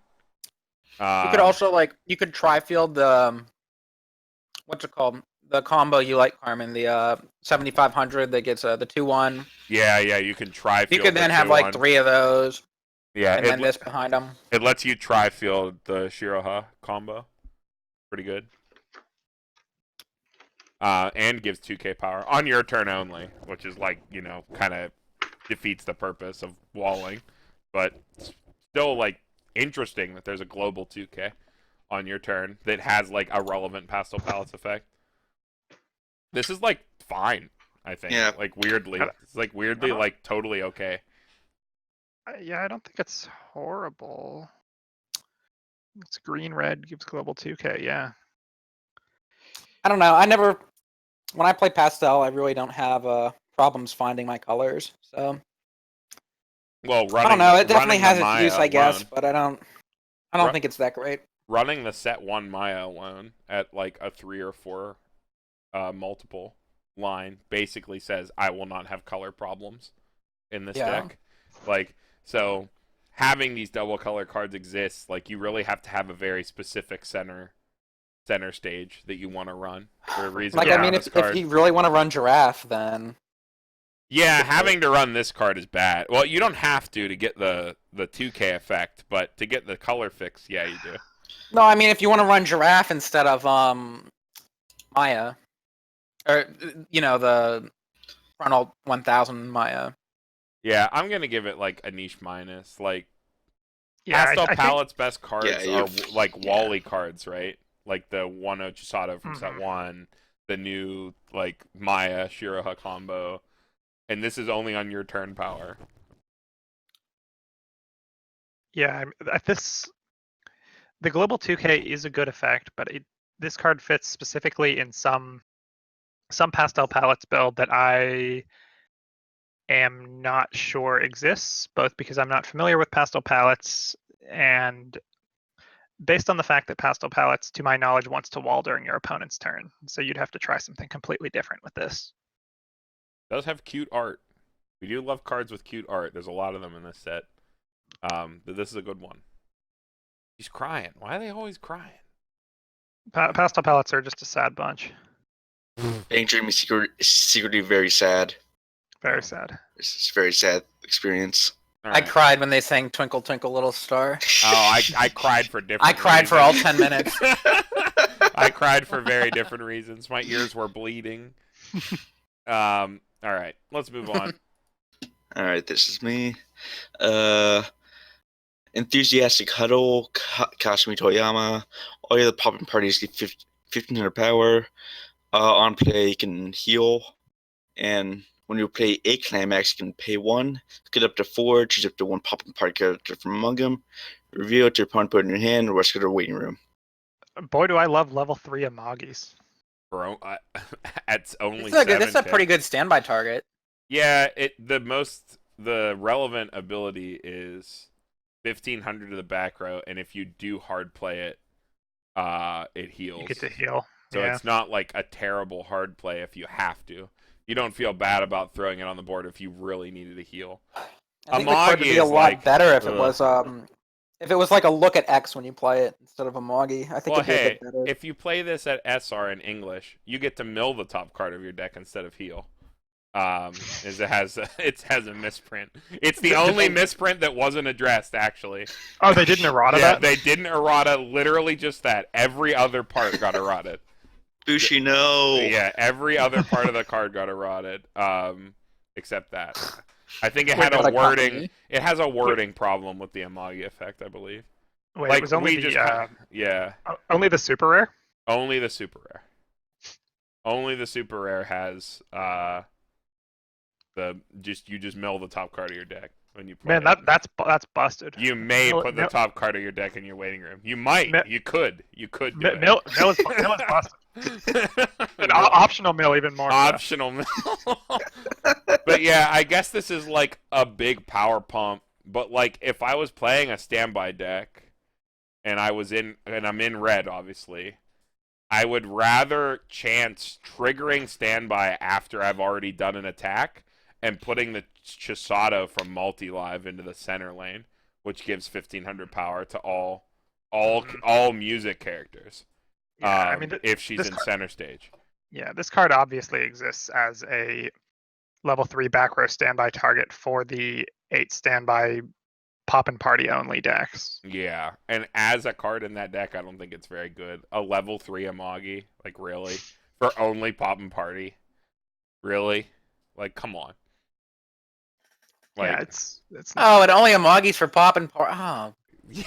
You could also you could tri-field the what's it called? The combo you like, Carmen, the 7,500 that gets the 2-1. yeah, you can try. You could then have like 3 of those, Yeah, and then this behind them. it lets you tri-field the Shiroha combo. Pretty good. And gives 2K power on your turn only, which is like, kind of defeats the purpose of walling, but it's still like interesting that there's a global 2K on your turn that has like a relevant pastel palettes effect. This is like fine, I think. Yeah. Like weirdly, it's like weirdly like totally okay. Yeah, I don't think it's horrible. It's green, red, gives global 2K, yeah. I don't know. When I play pastel, I really don't have problems finding my colors. So Well, running I don't know. It definitely running the has its Maya use, I guess, alone. but I don't think it's that great. Running the set 1 Maya alone at like a 3 or 4 multiple line basically says I will not have color problems in this deck. Like, so having these double color cards exist, like you really have to have a very specific center stage that you want to run for a reason. Like, I mean, if you really want to run Giraffe, then yeah, having to run this card is bad. Well, you don't have to get the 2K effect, but to get the color fix, yeah, you do. No, I mean, if you want to run Giraffe instead of Maya, or the Frontal 1000 Maya. Yeah, I'm gonna give it like a niche minus. Like, Yeah, pastel I palette's best cards Yeah, are like Wally cards, right? Like the 1-0 Chisato from set 1, the new like Maya Shiraha combo, and this is only on your turn power. Yeah, the global 2K is a good effect, but this card fits specifically in some pastel palettes build that I am not sure exists, both because I'm not familiar with pastel palettes and based on the fact that pastel palettes, to my knowledge, wants to wall during your opponent's turn. So you'd have to try something completely different with this. It does have cute art. We do love cards with cute art. There's a lot of them in this set. But this is a good one. He's crying. Why are they always crying? Pastel palettes are just a sad bunch. BanG Dream is secretly very sad. Very sad. It's a very sad experience. I cried when they sang "Twinkle Twinkle Little Star." Oh, I cried for different. I cried for all 10 minutes. I cried for very different reasons. My ears were bleeding. All right, let's move on. All right, this is me. Enthusiastic Huddle, Kasumi Toyama. All the popping parties get 1500 power. On play, you can heal. And when you play a climax, you can pay 1, get up to 4, choose up to 1 popping party character from among them, reveal it to your opponent, put it in your hand, or rest of the waiting room. Boy, do I love level 3 Amagis. Bro, it's only This is a pretty good standby target. Yeah, the relevant ability is 1500 to the back row, and if you do hard play it, it heals. You get to heal. So it's not like a terrible hard play if you have to. You don't feel bad about throwing it on the board if you really needed to heal. I think the card would be a lot better if it was like a look at X when you play it instead of Amagi. I think it'd be a bit better. If you play this at SR in English, you get to mill the top card of your deck instead of heal. It has a misprint. It's the only misprint that wasn't addressed, actually. Oh, they didn't errata that? They didn't errata literally just that. Every other part got errated. Bushi, no. Yeah, every other part of the card got errated, except that. I think it had a wording. It has a wording problem with the Amagi effect, I believe. Wait, like, it was only only the super rare? Only the super rare. Only the super rare has you just mill the top card of your deck when you play. Man, that's busted. You may put the top card of your deck in your waiting room. You might. You could. You could do it. Mill is busted. An optional mill, even more. Optional mill. But yeah, I guess this is like a big power pump. But like, if I was playing a standby deck, and I'm in red, obviously, I would rather chance triggering standby after I've already done an attack and putting the Chisato from multi-live into the center lane, which gives 1500 power to all music characters. Yeah, I mean, if she's in center stage. Yeah, this card obviously exists as a level 3 back row standby target for the 8 standby pop and party only decks. Yeah, and as a card in that deck, I don't think it's very good. A level 3 Amagi, like really? For only pop and party? Really? Like, come on. Like, yeah, it's Oh, and only emojis for pop and party. Oh,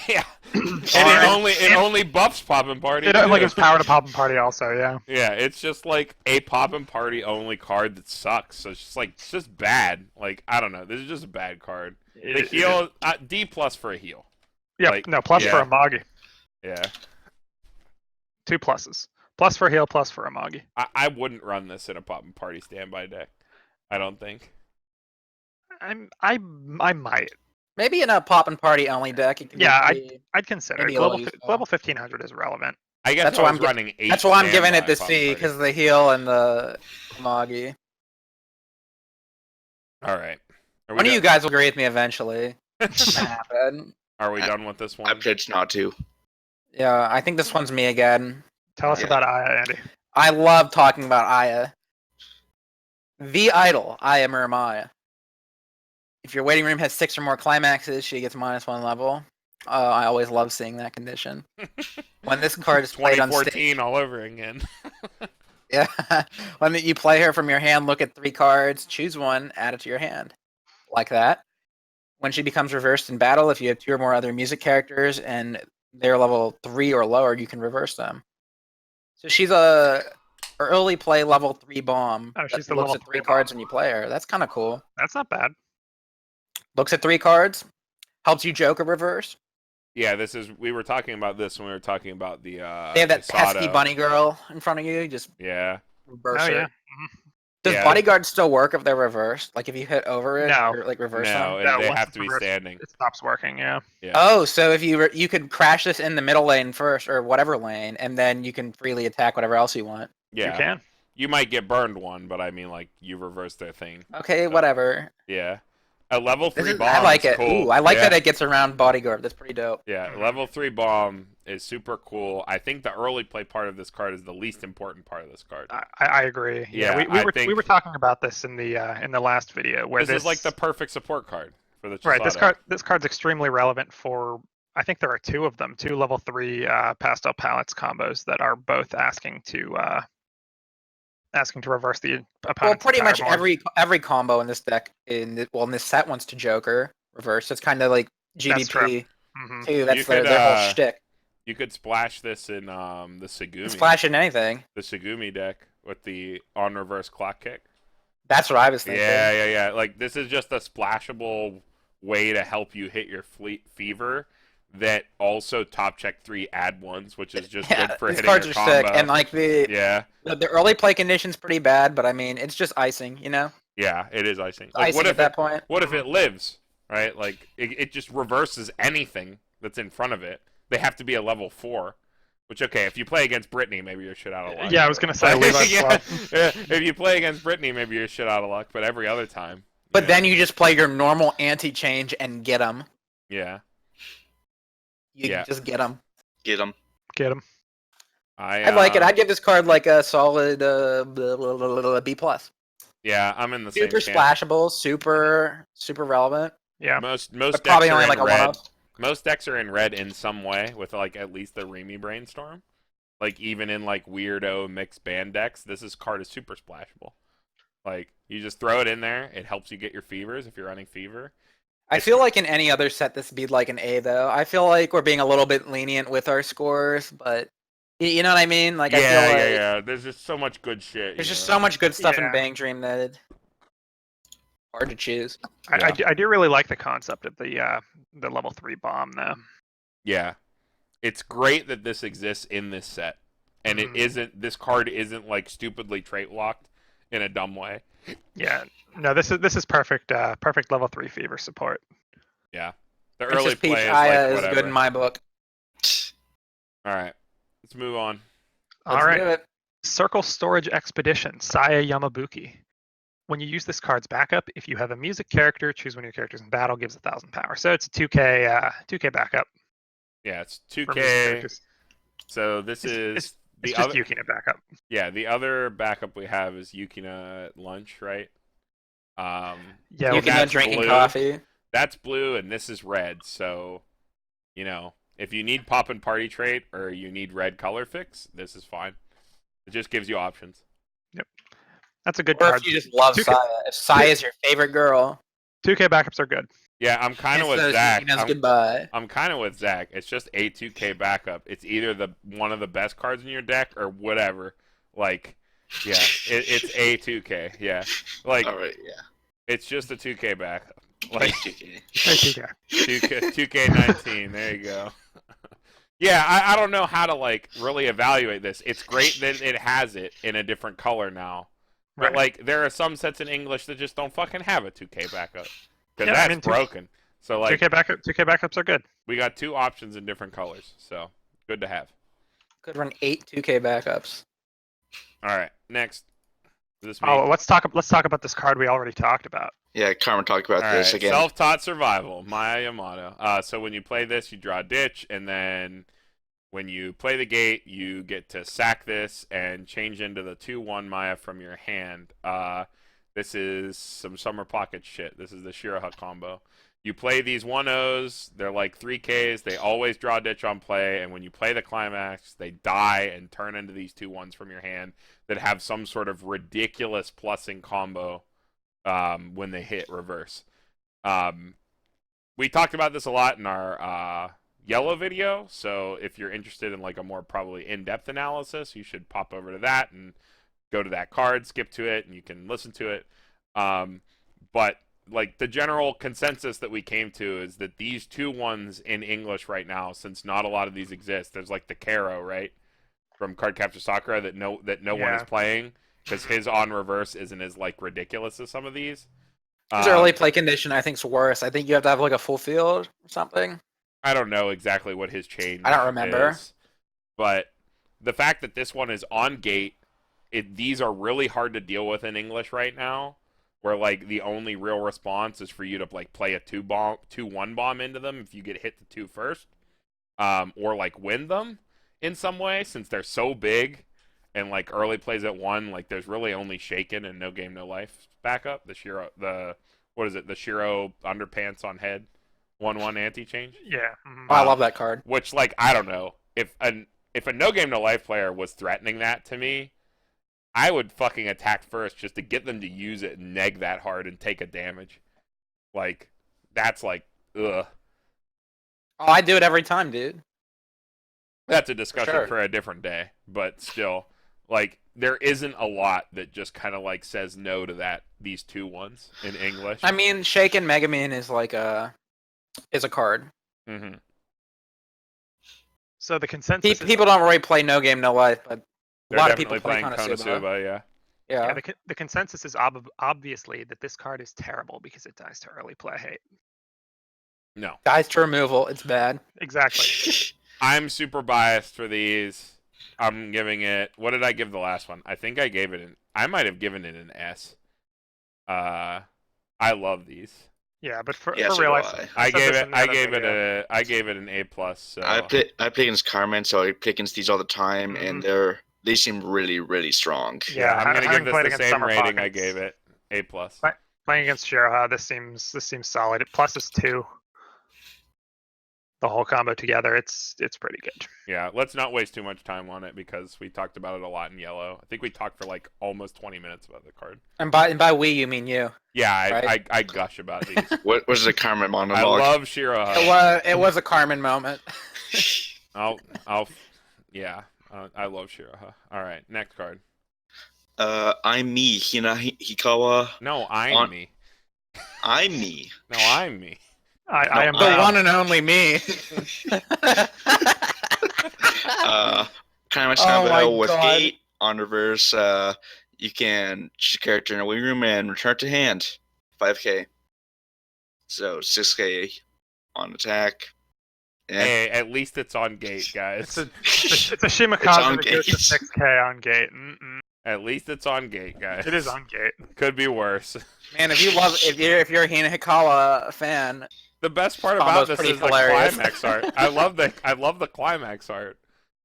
yeah. And it only buffs Poppin' Party. It like too. it's power to pop and party also, yeah. Yeah, it's just like a Poppin' Party only card that sucks. So it's just bad. Like, I don't know. This is just a bad card. The heal, D+ for a heal. Yeah, like, no, plus for yeah. a Magi. Yeah. 2 pluses. Plus for heal, plus for a Magi. I wouldn't run this in a Poppin' Party standby deck. I don't think. I might. maybe in a pop and party only deck. It can Yeah, be I'd consider it. maybe a little Global 1500 is relevant. I guess That's if why I was I'm running 8 That's why I'm giving it standby the Poppin' C Party. because of the heal and the Magi. All right. One of you guys will agree with me eventually. It's gonna happen. Are we done with this one? I pledge not to. Yeah, I think this one's me again. Tell us Yeah. about Aya, Andy. I love talking about Aya. The idol, Aya Miramaya. If your waiting room has 6 or more climaxes, she gets -1 level. I always love seeing that condition. When this card is played on stage, 2014 all over again. yeah, when you play her from your hand, look at 3 cards, choose one, add it to your hand, like that. When she becomes reversed in battle, if you have 2 or more other music characters and they're level 3 or lower, you can reverse them. So she's a early play level 3 bomb. Oh, she's that the looks level at 3 3 cards bomb. when you play her. That's kind of cool. That's not bad. Looks at 3 cards, helps you Joker reverse. Yeah, we were talking about this when we were talking about the They have that Casado. pesky bunny girl in front of you. You just Yeah. reverse Oh, her. yeah. Does Yeah. bodyguard still work if they're reversed? Like if you hit over it, No. or like reverse No, them? and they once have it's to be reversed, standing. It stops working, yeah. Yeah. Oh, so if you could crash this in the middle lane first, or whatever lane, and then you can freely attack whatever else you want. Yeah. You can. You might get burned one, but I mean, like, you reverse their thing. Okay, whatever. Yeah. A level 3 bomb I like is it. cool. Ooh, I like Yeah. that it gets around bodyguard. That's pretty dope. Yeah, Mhm. level 3 bomb is super cool. I think the early play part of this card is the least important part of this card. I agree. Yeah, we I were think- talking about this in the last video where This is like the perfect support card for the right. Chisada. This card's extremely relevant for. I think there are 2 of them, 2 level 3 pastel palettes combos that are both asking to reverse the opponent's Well, pretty entire much board. every combo in this deck in this set wants to Joker reverse. It's kind of like That's true. GBP Mhm. too. That's You their could, whole shtick. You could splash this in the Segumi. Splash in anything. The Segumi deck with the on reverse clock kick. That's what I was thinking. Yeah. Like, this is just a splashable way to help you hit your fever that also top check 3 add ones, which is just Yeah, good for these hitting cards your are combo. sick, and like Yeah, the early play condition's pretty bad, but I mean it's just icing, you know. yeah, it is icing. Like, Icing at that point. what if it lives, right? Like, it just reverses anything that's in front of it. They have to be a level 4. Which, okay, if you play against Brittany, maybe you're shit out of luck. Yeah, I was gonna say Levi's yeah, Club. yeah, if you play against Brittany, maybe you're shit out of luck. But every other time. But then you just play your normal anti-change and get them. Yeah. You Yeah. just get them. Get them. Get him. I like it. I'd give this card like a solid B+. Yeah, I'm in the Super same camp. splashable, super relevant. Yeah. Most But decks probably are only in like a red. one-off. Most decks are in red in some way, with like at least the Remy Brainstorm. Like, even in like weirdo mixed band decks, this card is super splashable. Like, you just throw it in there. It helps you get your fevers if you're running fever. I feel like in any other set this would be like an A though. I feel like we're being a little bit lenient with our scores, but you know what I mean? Like I feel like Yeah. There's just so much good shit. there's you just know? so much good stuff in Yeah. BanG Dream that hard to choose. I do really like the concept of the level 3 bomb though. Yeah. It's great that this exists in this set. And Mhm. it isn't, this card isn't like stupidly trait locked in a dumb way. Yeah. No, this is perfect. Perfect level 3 fever support. Yeah. The Princess early Peach play is Aya like is whatever. good in my book. Alright. Let's move on. Let's All right. do it. Circle Storage Expedition, Saya Yamabuki. When you use this card's backup, if you have a music character, choose one of your characters in battle, gives 1,000 power. So it's a 2K backup Yeah, it's for music 2K. characters. So this is It's the just other. Yukina backup. Yeah, the other backup we have is Yukina at lunch, right? Yeah, You well, can that's drinking blue. coffee. That's blue, and this is red. So, you know, if you need pop and party trait or you need red color fix, this is fine. It just gives you options. that's a good Or card. if you just love Two Saya. ca- If Saya is your favorite girl. 2K backups are good. Yeah, I'm kind of with So Zach. Shina's goodbye. I'm kind of with Zach. It's just a 2K backup. It's either one of the best cards in your deck or whatever. Like, yeah, it's a 2K. Yeah, like, All right, yeah. it's just a 2K backup. Like, 2K. Hey, 2K. 2K19. There you go. Yeah, I don't know how to like really evaluate this. It's great that it has it in a different color now, but Right. like there are some sets in English that just don't fucking have a 2K backup because Yeah, I that's mean, broken. So like 2K backups are good. we got 2 options in different colors, so good to have. Could run 8 2K backups. All right, next. Is this me? Oh, let's talk about this card we already talked about. Yeah, Carmen talked about All this right, again. self-taught survival, Maya Yamato. So when you play this, you draw a ditch, and then when you play the gate, you get to sack this and change into the 2/1 Maya from your hand. This is some summer pocket shit. This is the Shiraha combo. You play these 1-0s, they're like 3Ks, they always draw a ditch on play, and when you play the climax, they die and turn into these 2/1s from your hand that have some sort of ridiculous plussing combo when they hit reverse. We talked about this a lot in our yellow video, so if you're interested in like a more probably in-depth analysis, you should pop over to that and go to that card, skip to it, and you can listen to it. But like the general consensus that we came to is that these 2/1s in English right now, since not a lot of these exist, there's like the Karo, right, from Cardcaptor Sakura that no one is playing because his on reverse isn't as like ridiculous as some of these. His early play condition, I think, is worse. I think you have to have like a full field or something. I don't know exactly what his change I don't remember. is, but the fact that this one is on gate, these are really hard to deal with in English right now, where like the only real response is for you to like play a 2/1 bomb into them if you get hit the 2 first, or like win them in some way since they're so big, and like early plays at 1, like there's really only Shaken and No Game No Life backup. The Shiro underpants on head. 1/1 anti-change. Yeah. Oh, I love that card. Which, like, I don't know. If a No Game No Life player was threatening that to me, I would fucking attack first just to get them to use it and neg that hard and take a damage. Like, that's like, ugh. Oh, I do it every time, dude. That's a discussion Sure. for a different day. But still, like, there isn't a lot that just kind of, like, says no to these 2/1s in English. I mean, Shaken Megaman is like a card. Mm-hmm. So the consensus. People don't really play No Game No Life, but a lot of people definitely play playing Konosuba. Konosuba, yeah. Yeah. The consensus is obviously that this card is terrible because it dies to early play hate. No. Dies to removal. It's bad. Exactly. I'm super biased for these. I'm giving it. What did I give the last one? I think I gave it I might have given it an S. I love these. Yeah, but for Yeah, so real do life, I. I gave it an A plus. So I play against Carmen, so I play against these all the time, and they seem really, really strong. Yeah, I'm gonna having give played this the against same Summer rating I Pockets. gave it. A plus. Right. Playing against Shiraha, this seems solid. It pluses 2. The whole combo together, it's pretty good. Yeah, let's not waste too much time on it because we talked about it a lot in yellow. I think we talked for like almost 20 minutes about the card. And by we, you mean you. Yeah, Right. I gush about these. What was the Carmen I monologue? love Shiraha. It was a Carmen moment. I love Shiraha. All right, next card. I'm me, Hina Hikawa. No, I'm On- me. I'm me. No, I'm me. I am The one and only me. Kind of Oh my with God. gate on reverse. You can choose a character in a wing room and return to hand. 5K. So 6K on attack. Yeah. Hey, at least it's on gate, guys. It's a Shimakaze on that goes to gate. 6K on gate. At least it's on gate, guys. It is on gate. Could be worse. Man, if you're a Hina Hikawa fan, The best part Combo's about this pretty is the hilarious. climax art. I love the climax art.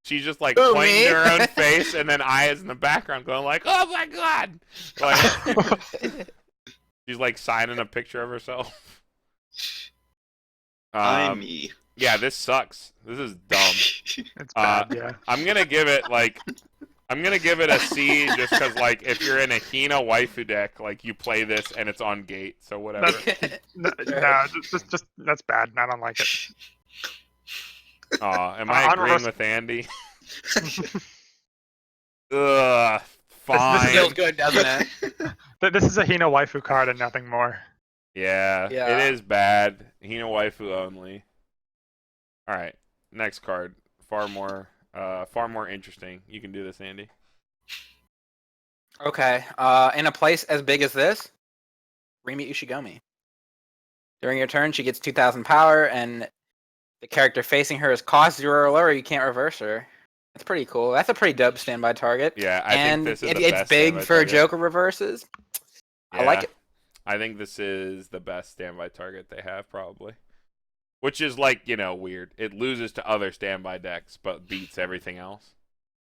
She's just like Who, pointing me? to her own face, and then Aya's in the background going like, "Oh my god!" Like she's like signing a picture of herself. I'm me. Yeah, this sucks. This is dumb. It's bad, yeah. I'm gonna give it like I'm gonna give it a C just because, like, if you're in a Hina waifu deck, like, you play this and it's on gate, so whatever. No, just that's bad. I don't like it. Am I On agreeing reverse- with Andy? Ugh, fine. Feels good, doesn't it? This is a Hina waifu card and nothing more. Yeah, Yeah. it is bad. Hina waifu only. All right, next card. Far more interesting. You can do this, Andy. Okay. In a place as big as this, Rimi Ushigami. During your turn, she gets 2,000 power, and the character facing her is cost 0 or lower. You can't reverse her. That's pretty cool. That's a pretty dope standby target. Yeah, I And think this is it's the best big standby for target. Joker reverses. I like Yeah, it. I think this is the best standby target they have, probably. Which is, like, you know, weird. It loses to other standby decks, but beats everything else.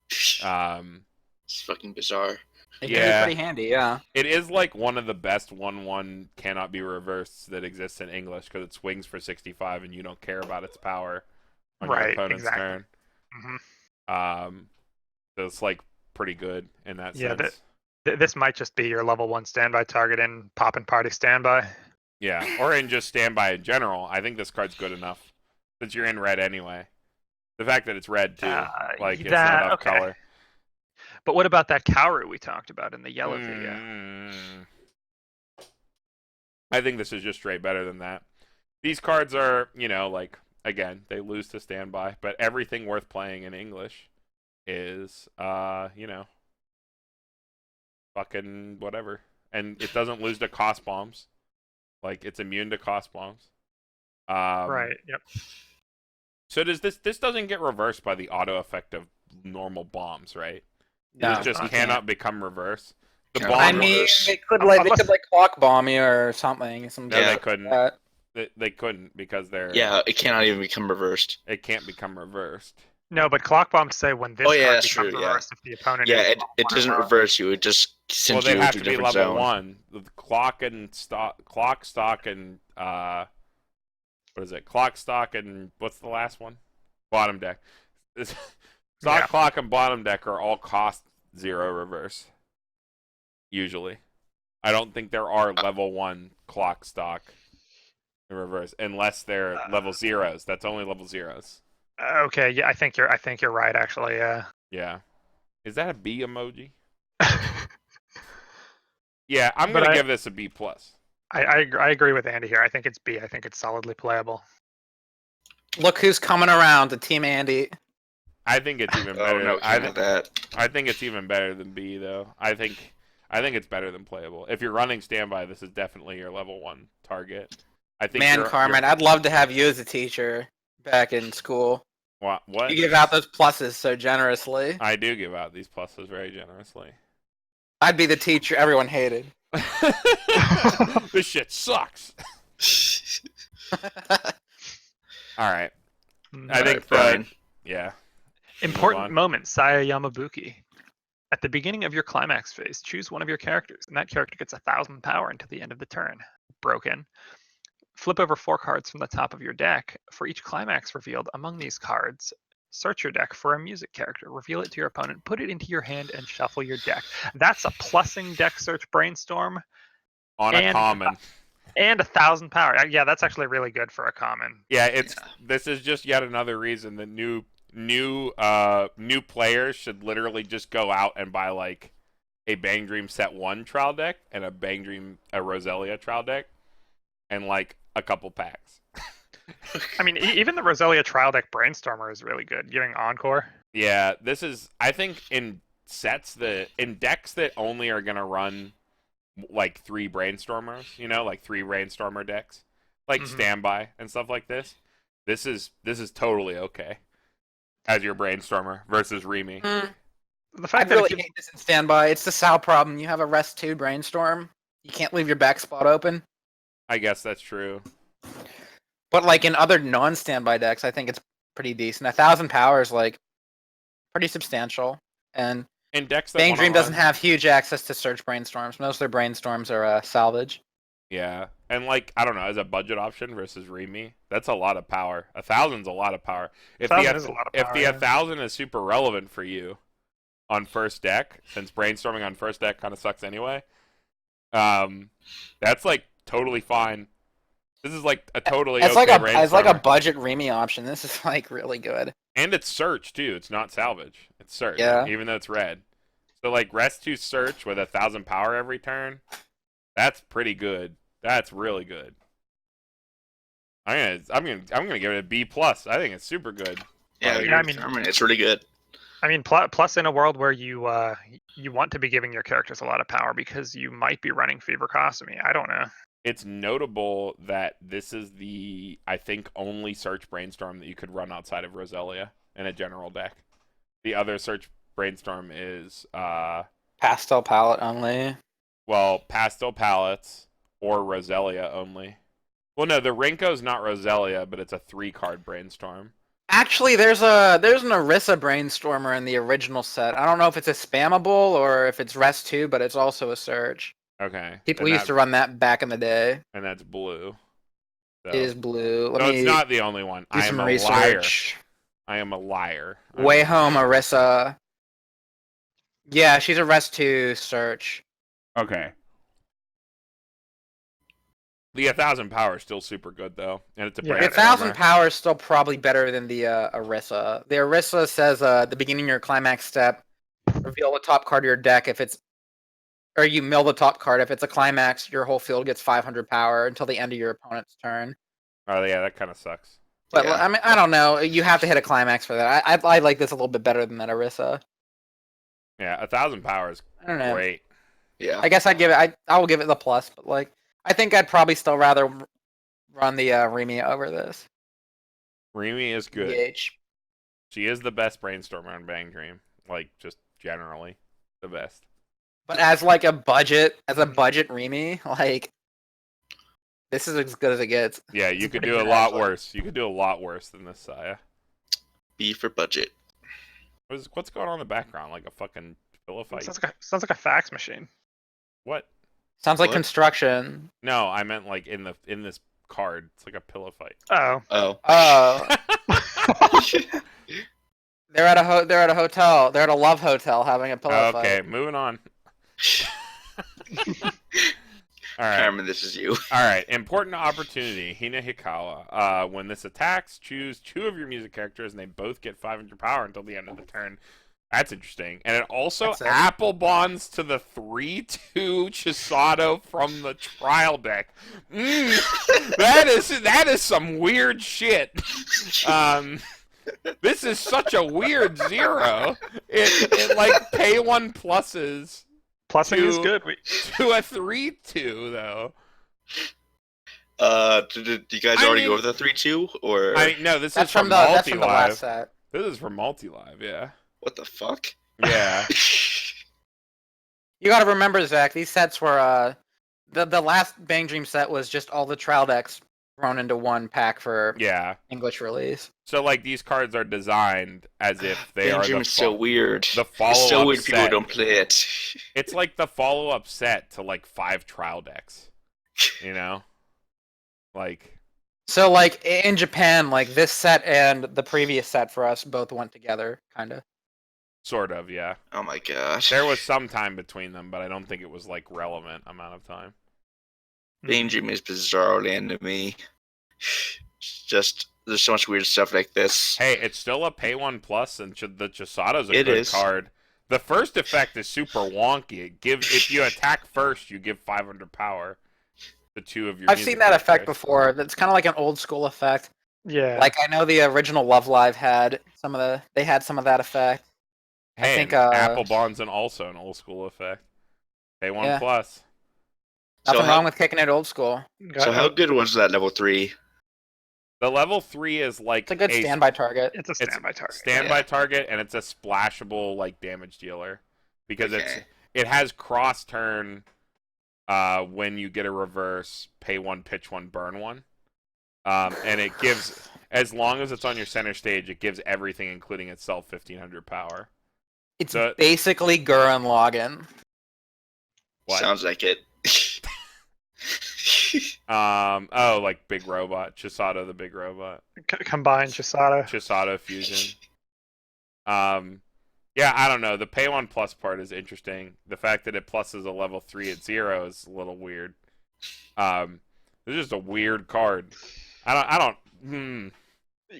It's fucking bizarre. It Yeah. can be pretty handy, yeah. It is, like, one of the best 1/1 cannot be reversed that exists in English, because it swings for 65 and you don't care about its power on your Right, opponent's exactly. turn. hmm So it's, like, pretty good in that Yeah, sense. This might just be your level 1 standby target in Pop and Party standby. Yeah, or in just standby in general. I think this card's good enough, since you're in red anyway. The fact that it's red, too. Like, it's not off okay. color. But what about that Kaoru we talked about in the yellow video? I think this is just straight better than that. These cards are, you know, like, again, they lose to standby, but everything worth playing in English is, you know, fucking whatever. And it doesn't lose to cost bombs. Like, it's immune to cost bombs. Right, yep. So does this doesn't get reversed by the auto effect of normal bombs, right? No, It just you cannot can't. become reversed. The Cannot bomb I mean, reverse. they could Unless- like clock bomb you or something. Some No, Yeah. they couldn't. that. They couldn't because they're Yeah, it cannot even become reversed. it can't become reversed. No, but clock bombs say when this Oh, yeah, card that's becomes true, yeah. reversed if the opponent Yeah, is it level doesn't 1 or lower. reverse you. It just Well, sends they you have to to a be different level zone. 1. The clock, stock, and what is it? Clock, stock, and what's the last one? Bottom deck. Stock, Yeah. clock, and bottom deck are all cost 0 reverse. Usually, I don't think there are level 1 clock, stock, in reverse unless they're level 0s. That's only level 0s. Okay, yeah, I think you're right actually. Yeah. Is that a B emoji? Yeah, I'm But gonna I- give this a B plus. I agree with Andy here. I think it's B. I think it's solidly playable. Look who's coming around to Team Andy. I think it's even Oh better. no, I can't think have that. I think it's even better than B though. I think it's better than playable. If you're running standby, this is definitely your level 1 target. I think Man, Carmen, I'd love to have you as a teacher back in school. What? You give out those pluses so generously. I do give out these pluses very generously. I'd be the teacher everyone hated. This shit sucks. All right. I think Brian. yeah. Important on. moment, Saya Yamabuki. At the beginning of your climax phase, choose one of your characters, and that character gets 1,000 power until the end of the turn. Broken. Flip over 4 cards from the top of your deck. For each climax revealed among these cards, search your deck for a music character, reveal it to your opponent, put it into your hand, and shuffle your deck. That's a plussing deck search brainstorm On a And- common. and 1,000 power. Yeah, that's actually really good for a common. Yeah, this is just yet another reason that new players should literally just go out and buy like a Bang Dream Set 1 trial deck and a Bang Dream Roselia trial deck and like a couple packs. I mean, even the Roselia trial deck Brainstormer is really good, giving Encore. Yeah, this is I think in decks that only are going to run like 3 Brainstormers, you know, like 3 Brainstormer decks, like Mhm. standby and stuff like this. This is totally okay as your Brainstormer versus Remy. The I fact that really if you, hate this in standby. It's the Sal problem. You have a rest 2 brainstorm. You can't leave your back spot open. I guess that's true. But like in other non-standby decks, I think it's pretty decent. 1,000 power is like pretty substantial. And In decks that Bang wanna Dream doesn't run- have huge access to search brainstorms. Most of their brainstorms are salvage. Yeah, and like I don't know, as a budget option versus Remy, that's a lot of power. 1,000's a lot of power. If 1,000 is a lot of if power, the yeah. 1,000 is super relevant for you, on first deck, since brainstorming on first deck kind of sucks anyway. That's like totally fine. This is like a totally It's okay it's like a brainstormer. budget Remy option. This is like really good. And it's search too. It's not salvage. It's search. Yeah. Even though it's red. So like rest 2 search with 1,000 power every turn. That's pretty good. That's really good. I'm gonna give it a B plus. I think it's super good. Yeah, I mean- Carmen, it's really good. I mean, plus in a world where you want to be giving your characters a lot of power because you might be running Fever Costomy. I don't know. It's notable that this is the, I think, only search brainstorm that you could run outside of Roselia in a general deck. The other search brainstorm is Pastel palette only. well, pastel palettes or Roselia only. Well, no, the Rinko's not Roselia, but it's a 3-card brainstorm. Actually, there's an Orisa Brainstormer in the original set. I don't know if it's a spammable or if it's Rest 2, but it's also a search. Okay. People and used to run that back in the day. And that's blue. So. It is blue. Let No, me it's not the only one. do I am some a liar. research. I am a liar. Way home, Orisa. Yeah, she's a Rest 2 search. Okay. The 1,000 power is still super good though, and it's a Yeah. brainstormer. The 1,000 power is still probably better than the Orisa. The Orisa says at the beginning of your climax step, reveal the top card of your deck if it's, or you mill the top card. If it's a climax, your whole field gets 500 power until the end of your opponent's turn. Oh yeah, that kind of sucks. But Yeah. I mean, I don't know. You have to hit a climax for that. I like this a little bit better than that Orisa. Yeah, 1,000 power is I don't know. great. Yeah. I guess I'd give it. I will give it the plus, but like I think I'd probably still rather run the Remy over this. Remy is good. BH. She is the best brainstormer on Bang Dream. Like just generally, the best. But as like a budget Remy, like this is as good as it gets. Yeah, you could pretty do a good, lot actually. worse. You could do a lot worse than this, Saya. B for budget. What's going on in the background? Like a fucking pillow fight? Sounds like a fax machine. What? Sounds like What? construction. No, I meant like in this card. It's like a pillow fight. Oh. Oh. Oh, they're at a hotel. They're at a love hotel having a pillow Okay, fight. moving on. All right. Carmen, this is you. All right, important opportunity, Hina Hikawa. When this attacks, choose 2 of your music characters, and they both get 500 power until the end of the turn. That's interesting. And it also That's it. apple bonds to the 3/2 Chisato from the trial deck. That is some weird shit. This is such a weird 0. It like pay 1 pluses Plussing is Two. good. to a 3/2 though. Did you guys I already mean- go over the 3-2 or No, this That's is from from the last Multi-Live. set. This is from Multi-Live, yeah. what the fuck? Yeah. You got to remember, Zach. These sets were the last Bang Dream set was just all the trial decks thrown into one pack for Yeah. English release. So like these cards are designed as if they are Benjamin's so weird. the It's so follow-up weird people set. don't play it. It's like the follow-up set to like 5 trial decks. You know? Like So like in Japan, like this set and the previous set for us both went together, kind of. sort of, yeah. Oh my gosh. There was some time between them, but I don't think it was like relevant amount of time. Benjamin is bizarrely into me. It's just there's so much weird stuff like this. Hey, it's still a pay 1 plus, and the Chisato's a It good is. card. The first effect is super wonky. It gives if you attack first, you give 500 power to 2 of your. I've music seen that effect characters. before. That's kind of like an old school effect. Yeah. Like I know the original Love Live had some of that effect. Hey, think, and Apple Bond's and also an old school effect. Pay 1 Yeah. plus. Nothing how, wrong with kicking it old school. so how good was that level 3? The level 3 is like It's a good standby target. It's a standby target. standby Yeah. target, and it's a splashable like damage dealer because Okay. it has cross turn. When you get a reverse, pay 1, pitch 1, burn 1, and it gives as long as it's on your center stage, it gives everything, including itself, 1,500 power. It's So- basically Gurren Lagann. What? Sounds like it. Oh, like big robot, Chisato the big robot, Combined Chisato. Chisato fusion. Yeah, I don't know. The pay 1 plus part is interesting. The fact that it pluses a level 3 at 0 is a little weird. It's just a weird card. I don't.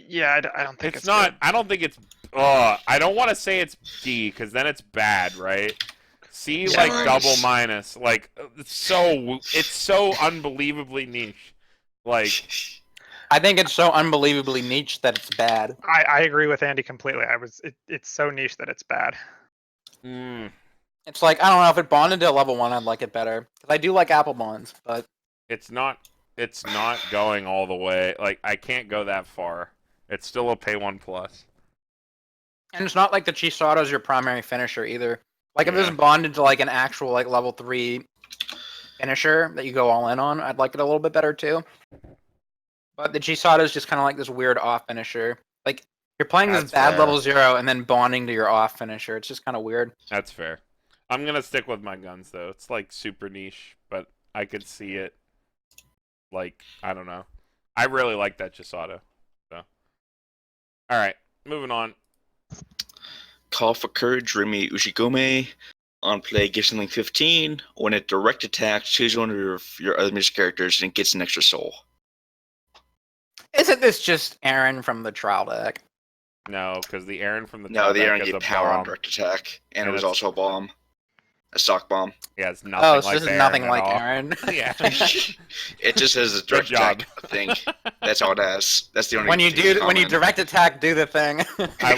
Yeah, I don't think It's it's not. good. I don't think it's. I don't want to say it's D because then it's bad, right? C like Nice. double minus. Like it's so unbelievably niche. Like I think it's so unbelievably niche that it's bad. I agree with Andy completely. It's so niche that it's bad. It's like, I don't know, if it bonded to a level 1, I'd like it better. Because I do like apple bonds, but... it's not going all the way. Like I can't go that far. It's still a pay 1 plus. And it's not like the Chisato's your primary finisher either. Like, if Yeah. it's bonded to, like, an actual, like, level 3 finisher that you go all in on, I'd like it a little bit better, too. But the Chisato's just kind of like this weird off finisher. Like, you're playing this That's bad fair. level 0 and then bonding to your off finisher. It's just kind of weird. That's fair. I'm gonna stick with my guns though. It's like super niche, but I could see it. Like I don't know. I really like that Chisato. So, all right, moving on. Call for Courage, Rimi Ushigome. On play, gives something 15. When it direct attacks, choose one of your other music characters and it gets an extra soul. Isn't this just Aaron from the trial deck? No, because the Aaron from the No, top the deck Aaron is gave a power on bomb. direct attack, and And it was it's- also a bomb. A stock bomb. Yeah, it's nothing Oh, so like this is the nothing Aaron like at all. Aaron. Yeah. It just has a Good direct job. attack thing. That's all it has. That's the only When you thing common. direct attack, do the thing. I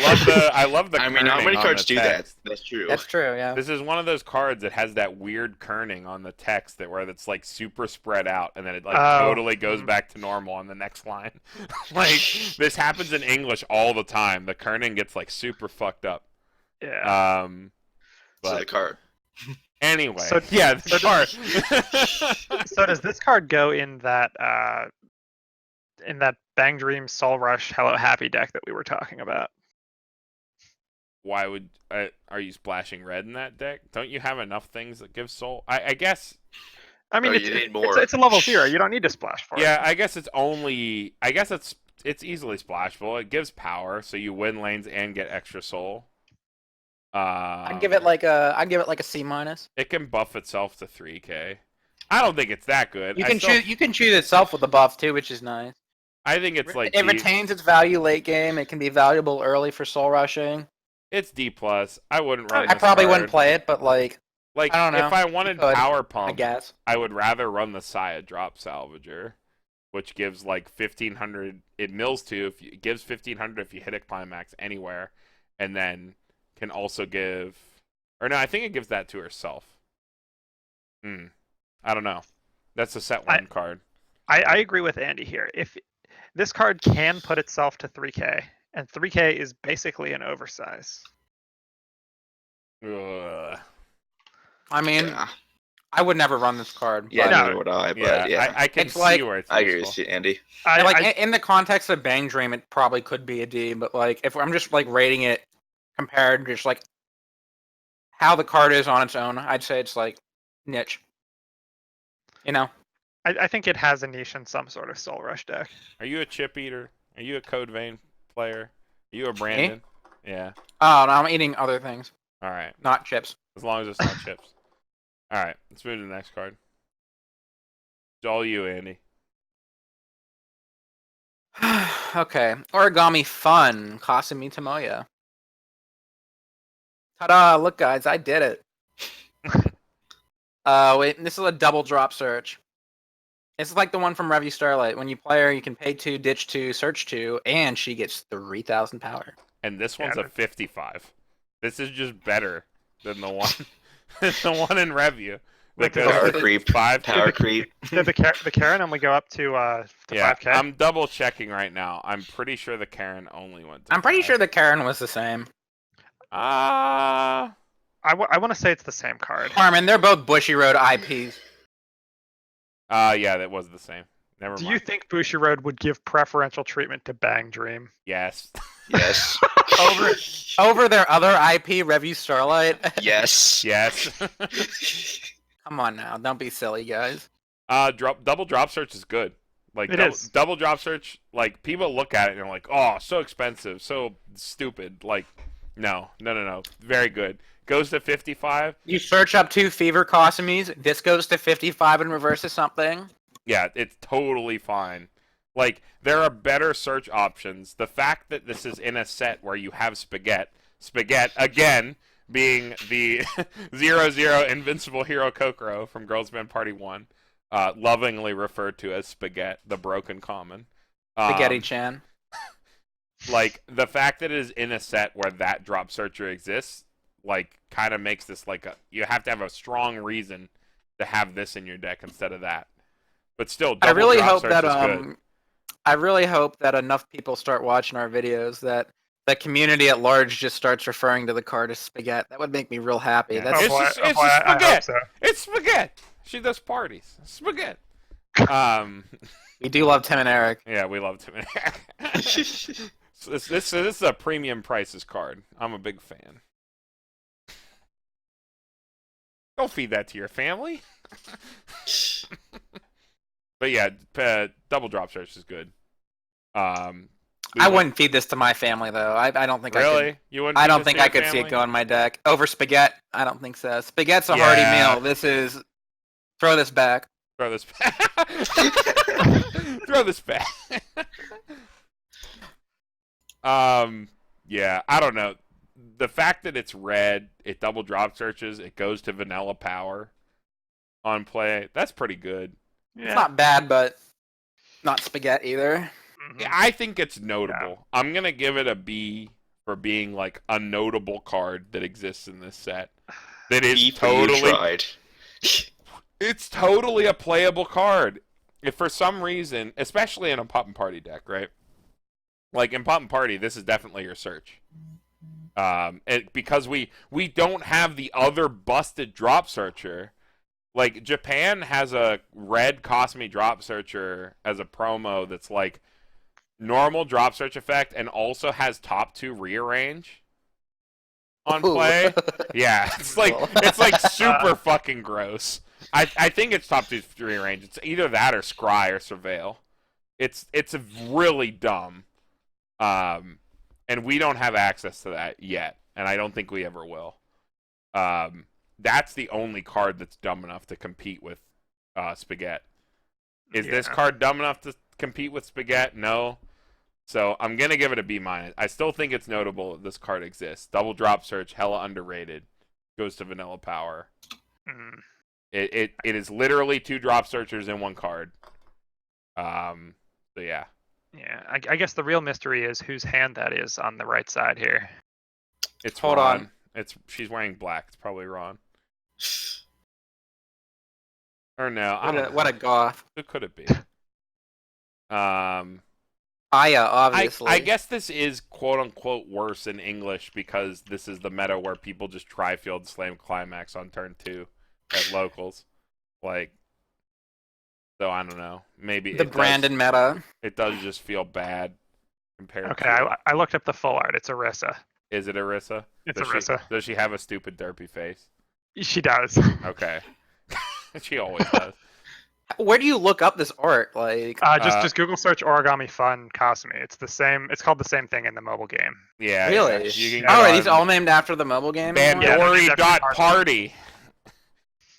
love the. I mean, how kerning many on cards the do that? text. That's true. That's true, yeah. This is one of those cards that has that weird kerning on the text that where it's like super spread out and then it like Oh. totally goes back to normal on the next line. Like this happens in English all the time. The kerning gets like super fucked up. Yeah. So the But card. anyway, So- yeah, the so- card. So does this card go in that Bang Dream Soul Rush Hello Happy deck that we were talking about? Why would are you splashing red in that deck? Don't you have enough things that give soul? I guess. I mean, Oh, it's, you need it's, more. it's a level 0. You don't need to splash for Yeah, it. I guess it's only. I guess it's easily splashable. It gives power, so you win lanes and get extra soul. I'd give it like a C minus. It can buff itself to 3K. I don't think it's that good. You can choose itself with the buff too, which is nice. I think it's like it D, retains its value late game. It can be valuable early for soul rushing. it's D plus. I wouldn't run. I this probably card. wouldn't play it, but like Like I don't know. if I wanted could, power I pump, guess. I would rather run the Saya drop salvager, which gives like 1500. It mills it gives 1500 if you hit a climax anywhere, and then can also give. Or no, I think it gives that to herself. I don't know. That's a set one card. I agree with Andy here. If this card can put itself to 3K, and 3K is basically an oversize. Ugh. I mean, Yeah, I would never run this card. yeah, but- No. neither would I. But Yeah, yeah, I can It's see like- where it's I agree useful. with you, Andy. And, like I, in the context of Bang Dream, it probably could be a D, but like if I'm just like rating it compared to just like how the card is on its own, I'd say it's like niche. You know? I think it has a niche in some sort of Soul Rush deck. Are you a chip eater? Are you a Code Vein player? Are you a Brandon? Yeah. Oh no, I'm eating other things, All right. not chips. As long as it's not chips. All right. Let's move to the next card. It's all you, Andy. Okay. Origami Fun, Kasumi Tomoya. Ta-da! Look, guys, I did it. Wait, this is a double drop search. It's like the one from Review Starlight. When you play her, you can pay 2, ditch 2, search 2, and she gets 3,000 power. And this Yeah, one's a but- 55. This is just better than the one, the one in Review. Wait, Because Power it's creep. 5 Power creep. Did the Karen only go up to Yeah, 5K? I'm double checking right now. I'm pretty sure the Karen only went to I'm pretty 5. sure the Karen was the same. Ah. I want to say it's the same card. Carmen, they're both Bushiroad IPs. Yeah, that was the same. Never Do mind. you think Bushiroad would give preferential treatment to Bang Dream? Yes. Yes. Over their other IP, Review Starlight. Yes. Yes. Come on now, don't be silly, guys. Double drop search is good. Like It is. double drop search. Like people look at it and they're like, "Oh, so expensive, so stupid." Like No. Very good. Goes to 55. You search up 2 Fever Costumes. This goes to 55 and reverses something. Yeah, it's totally fine. Like, there are better search options. The fact that this is in a set where you have Spaghetti, again, being the 0-0 Invincible Hero Kokoro from Girls Band Party 1, lovingly referred to as Spaghetti, the broken common. Spaghetti-chan. Like, the fact that it is in a set where that drop searcher exists, like, kind of makes this like you have to have a strong reason to have this in your deck instead of that. But still, I really drop hope search that is good. I really hope that enough people start watching our videos that the community at large just starts referring to the card as Spaghetti. That would make me real happy. Yeah. That's It's just I hope Spaghetti. so. It's Spaghetti. She does parties. Spaghetti. We do love Tim and Eric. Yeah, we love Tim and Eric. So this is a premium prices card. I'm a big fan. Don't feed that to your family. But yeah, double drop search is good. I wouldn't feed this to my family though. I don't think really. I could. You wouldn't. I feed don't this think to I your could see it family? go in my deck over Spaghetti. I don't think so. Spaghetti's a Yeah. hearty meal. This is throw this back. Throw this back. Throw this back. Yeah, I don't know. The fact that it's red, it double drop searches, it goes to vanilla power on play. That's pretty good. It's not bad, but not Spaghetti either. Mhm. Yeah, I think it's notable. I'm gonna give it a B for being like a notable card that exists in this set. That is You totally. tried. It's totally a playable card. If for some reason, especially in a Pop and Party deck, right? Like in Pop and Party, this is definitely your search. Because we don't have the other busted drop searcher. Like Japan has a red Cosme drop searcher as a promo that's like normal drop search effect and also has top 2 rearrange on play. Yeah, it's like super fucking gross. I think it's top 2 rearrange. It's either that or Scry or Surveil. It's really dumb. And we don't have access to that yet, and I don't think we ever will. That's the only card that's dumb enough to compete with Spaghetti. Is this card dumb enough to compete with Spaghetti? No. So I'm going to give it a B-. I still think it's notable that this card exists. Double drop search, hella underrated. Goes to vanilla power. Mm. It is literally 2 drop searchers in 1 card. So yeah. Yeah, I guess the real mystery is whose hand that is on the right side here. It's Hold Ron. on. She's wearing black. It's probably Ron. Or no, I don't know. What a goth. Who could it be? Aya, obviously. I guess this is quote unquote worse in English because this is the meta where people just tri-field slam climax on turn 2 at locals. Like, so I don't know. Maybe the Brandon meta. It does just feel bad compared Okay, to. I looked up the full art. It's Orisa. Is it Orisa? It's Does Orisa. Does she have a stupid derpy face? She does. Okay. She always does. Where do you look up this art? Like, Just Google search Origami Fun Cosme. It's the same. It's called the same thing in the mobile game. Yeah. really? Yeah. You can Oh, get are these on all named after the mobile game? Yeah, they're named after Bandori.party.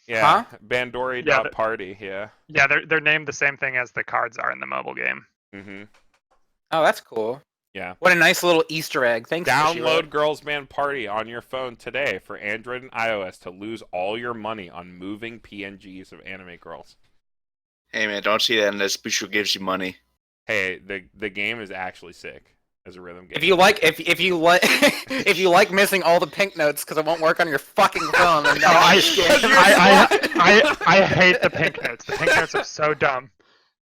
Yeah. Huh? Bandori.party. Yeah. Yeah, they're named the same thing as the cards are in the mobile game. Mm-hmm. Oh, that's cool. Yeah. What a nice little Easter egg. Thanks. Download Girls Band Party on your phone today for Android and iOS to lose all your money on moving PNGs of anime girls. Hey man, don't see that unless Bushu gives you money. Hey, the game is actually sick as a rhythm game. If you like, if you like, if you like missing all the pink notes because it won't work on your fucking phone, then I I hate the pink notes. The pink notes are so dumb.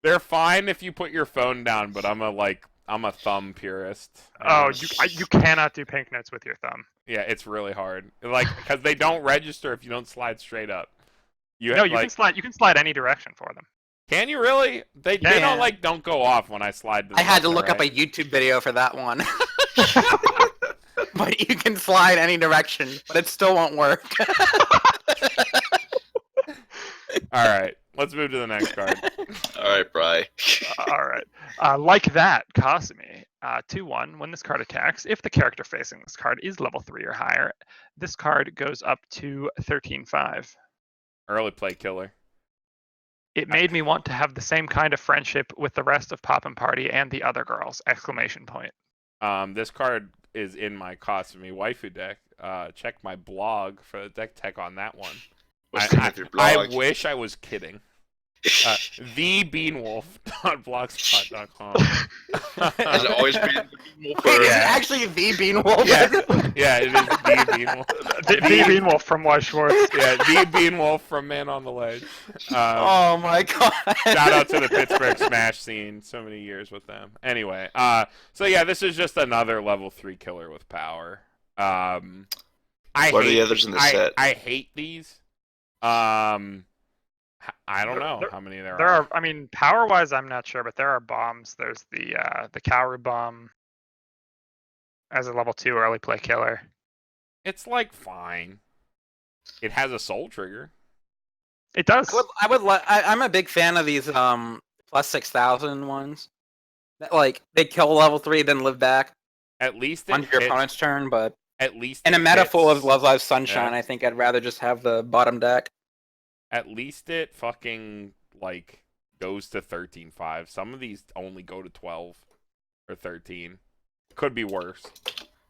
They're fine if you put your phone down, but I'm a thumb purist. Oh, you cannot do pink notes with your thumb. Yeah, it's really hard. Like, because they don't register if you don't slide straight up. You can slide. You can slide any direction for them. Can you really? They don't go off when I slide. I had to look up a YouTube video for that one. But you can slide any direction, but it still won't work. All right, let's move to the next card. All right, Bri. All right. Like that, Cosme. 2/1. When this card attacks, if the character facing this card is level 3 or higher, this card goes up to 13/5. Early play killer. It made me want to have the same kind of friendship with the rest of Poppin' Party and the other girls! ! This card is in my Kasumi waifu deck. Check my blog for the deck tech on that one. I wish I was kidding. TheBeanWolf.blogspot.com. Has it always been the Beanwolf? Wait, is it actually the Beanwolf? Yeah, it is the Beanwolf. The Beanwolf from Weiss Schwarz. Yeah, the Beanwolf from Man on the Ledge. Oh my god. Shout out to the Pittsburgh Smash scene. So many years with them. Anyway, so yeah, this is just another level 3 killer with power. What are the others in the set? I hate these. I don't know how many there are. I mean, power-wise, I'm not sure, but there are bombs. There's the Kaoru bomb as a level 2 early play killer. It's like fine. It has a soul trigger. It does. I'm a big fan of these plus 6,000 ones. That, like, they kill level 3, then live back At least on your opponent's turn, but at least in a meta full of Love Live Sunshine, Yeah. I think I'd rather just have the bottom deck. At least it fucking like goes to 13/5. Some of these only go to 12 or 13. Could be worse.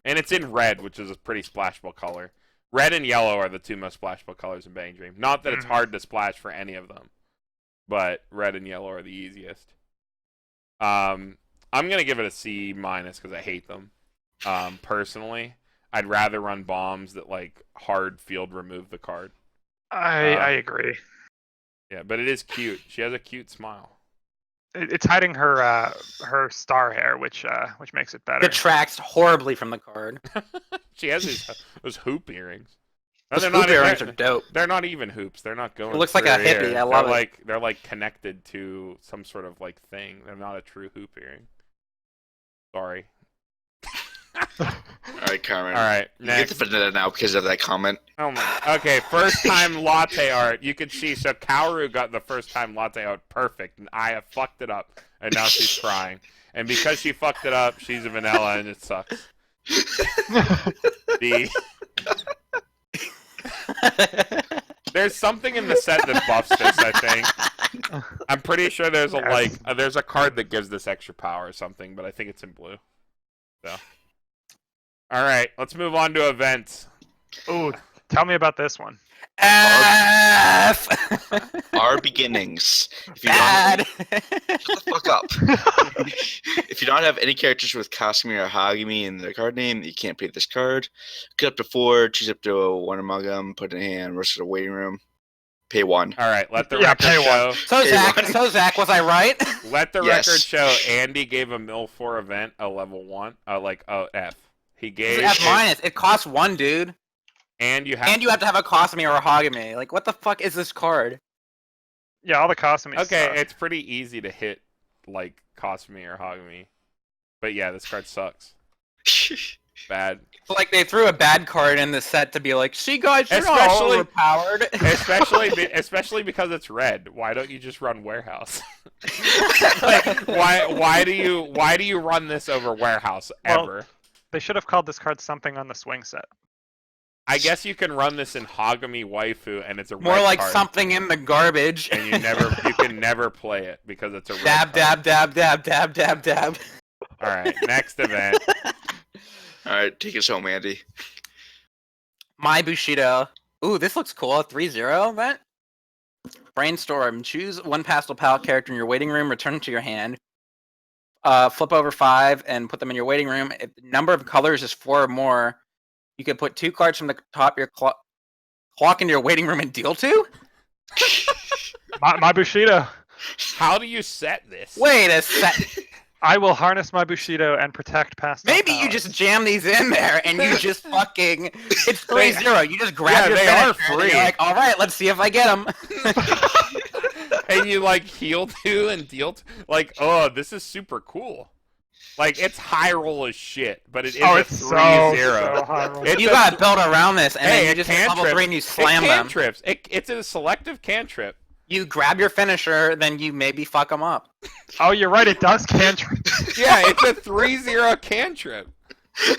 And it's in red, which is a pretty splashable color. Red and yellow are the two most splashable colors in BanG Dream. Not that it's hard to splash for any of them, but red and yellow are the easiest. I'm gonna give it a C- because I hate them. Personally, I'd rather run bombs that like hard field remove the card. I agree. Yeah, but it is cute. She has a cute smile. It's hiding her star hair, which makes it better. Detracts horribly from the card. She has those hoop earrings. Those hoop earrings are dope. They're not even hoops. They're not going. It looks like a through her hippie. ear. I love it. They're like connected to some sort of like thing. They're not a true hoop earring. Sorry. All right, Carmen. All right, You get next. the vanilla now because of that comment. Oh my. Okay, first time latte art. You can see. So Kaoru got the first time latte art perfect, and Aya fucked it up, and now she's crying. And because she fucked it up, she's a vanilla, and it sucks. There's something in the set that buffs this, I think. I'm pretty sure there's there's a card that gives this extra power or something, but I think it's in blue. So, all right, let's move on to events. Ooh, tell me about this one. F. Our beginnings. If you Bad. shut the fuck up. If you don't have any characters with Kasumi or Hagami in their card name, you can't pay this card. Get up to 4, choose up to one among them, put it in hand, rush to the waiting room, pay 1. All right, let the Yeah, record pay show. So Zach, was I right? Let the Yes. record show. Andy gave a Mil4 event a level 1, F. He gave F minus. It costs 1, dude. and you have. And you have to have a Kasumi or a Hagami. Like, what the fuck is this card? Yeah, all the Kasumi Okay, stuff. it's pretty easy to hit like Kasumi or Hagami, but yeah, this card sucks. Bad. Like, they threw a bad card in the set to be like, see guys, you're Especially- all overpowered. especially because it's red. Why don't you just run Warehouse? Like, why do you run this over Warehouse ever? They should have called this card something on the swing set. I guess you can run this in Hagami Waifu, and it's a More red like card, something in the garbage. and you can never play it because it's a red Dab, card. dab, dab, dab, dab, dab, dab. All right, next event. All right, take us home, Andy. My Bushido. Ooh, this looks cool. 3-0 event. Brainstorm. Choose one pastel palette character in your waiting room, return it to your hand. Flip over 5 and put them in your waiting room. If the number of colors is 4 or more, you can put 2 cards from the top of your clock into your waiting room and deal 2? My Bushido. How do you set this? Wait a sec. I will harness my Bushido and protect pastel Maybe you palettes. just jam these in there and you just fucking... It's 3-0. You just grab your they are finisher and free. you're like, alright, let's see if I get them. And you like heal 2 and deal 2. Like, oh, this is super cool. Like, it's high roll as shit, but it is a it's 3-0. so high roll. It's You a gotta build around this and Hey, then you it just hit level cantrips. 3 and you slam it them. cantrips. It's a selective cantrip. You grab your finisher, then you maybe fuck them up. Oh, you're right. It does cantrip. Yeah, it's a 3-0 cantrip.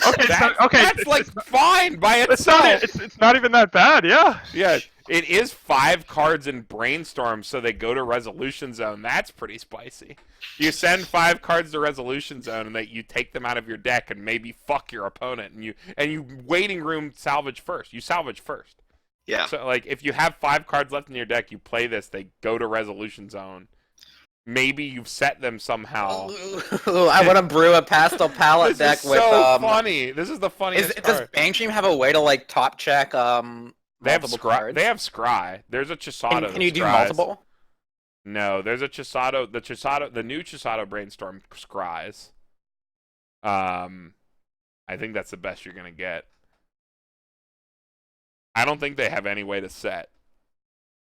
Okay, That's like fine by it's not. itself. It's not even that bad. Yeah. Yeah, it is 5 cards in Brainstorm, so they go to Resolution Zone. That's pretty spicy. You send 5 cards to Resolution Zone, and that you take them out of your deck and maybe fuck your opponent, and you waiting room salvage first. You salvage first. Yeah. So like, if you have 5 cards left in your deck, you play this. They go to Resolution Zone. Maybe you've set them somehow. I want to brew a pastel palette This deck is with. so funny. This is the funniest Does card. BanG have a way to like top check They have multiple scry. cards? They have scry. There's a Chisato. Can you do scries. multiple? No, there's a Chisato. The new Chisato Brainstorm scries. I think that's the best you're gonna get. I don't think they have any way to set,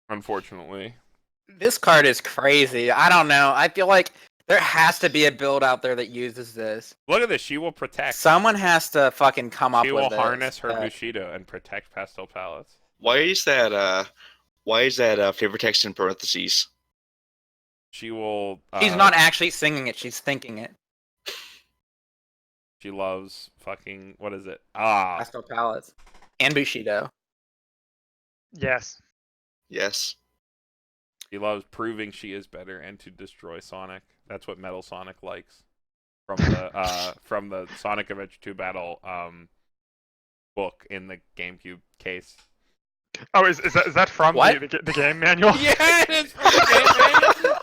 unfortunately. This card is crazy. I don't know. I feel like there has to be a build out there that uses this. Look at this. She will protect. Someone has to fucking come up She with will this. harness her Bushido and protect pastel palettes. Why is that? Why is that favorite text in parentheses? She will. She's not actually singing it. She's thinking it. She loves fucking. What is it? Ah. Pastel palettes and Bushido. Yes. Yes. She loves proving she is better and to destroy Sonic. That's what Metal Sonic likes from the Sonic Adventure 2 Battle book in the GameCube case. Oh, is that from the game manual? Yeah, it is from the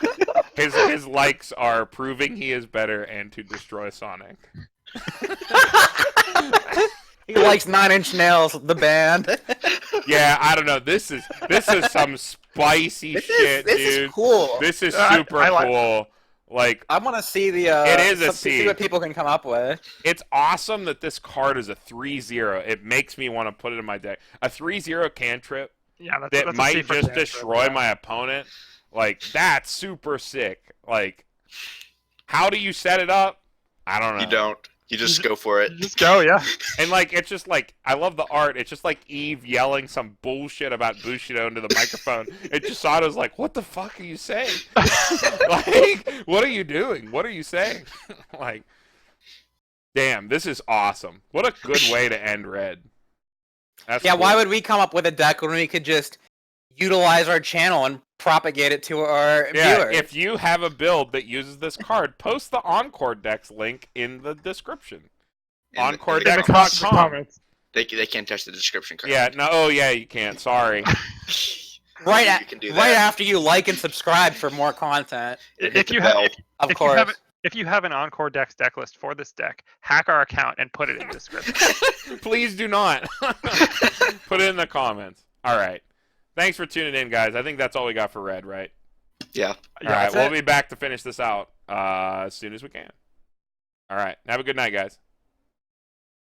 game manual. His likes are proving he is better and to destroy Sonic. He likes 9 Inch Nails, the band. Yeah, I don't know. This is some spicy shit, this dude. is cool. This is super cool. Like, I want to see the. It is a see what people can come up with. it's awesome that this card is a 3-0. It makes me want to put it in my deck. A 3-0 cantrip Yeah, that that's might a C for just cantrip, destroy yeah. my opponent. Like, that's super sick. Like, how do you set it up? I don't know. You don't. You just go for it. Just go, yeah. And like, it's just like, I love the art. It's just like Eve yelling some bullshit about Bushido into the microphone. And Chisato's like, what the fuck are you saying? Like, what are you doing? What are you saying? Like, damn, this is awesome. What a good way to end Red. That's Yeah, cool. why would we come up with a deck when we could just utilize our channel and propagate it to our viewers? If you have a build that uses this card, post the Encore Decks link in the description. In the EncoreDecks.com. Comments. They can't touch the description card. Yeah, no, oh yeah, you can't. Sorry. right You can do right that. after you like and subscribe for more content. If you have Of if course. you have if you have an Encore Decks deck list for this deck, hack our account and put it in the description. Please do not. Put it in the comments. All right. Thanks for tuning in, guys. I think that's all we got for Red, right? Yeah. All right. that's We'll it. be back to finish this out as soon as we can. All right. Have a good night, guys.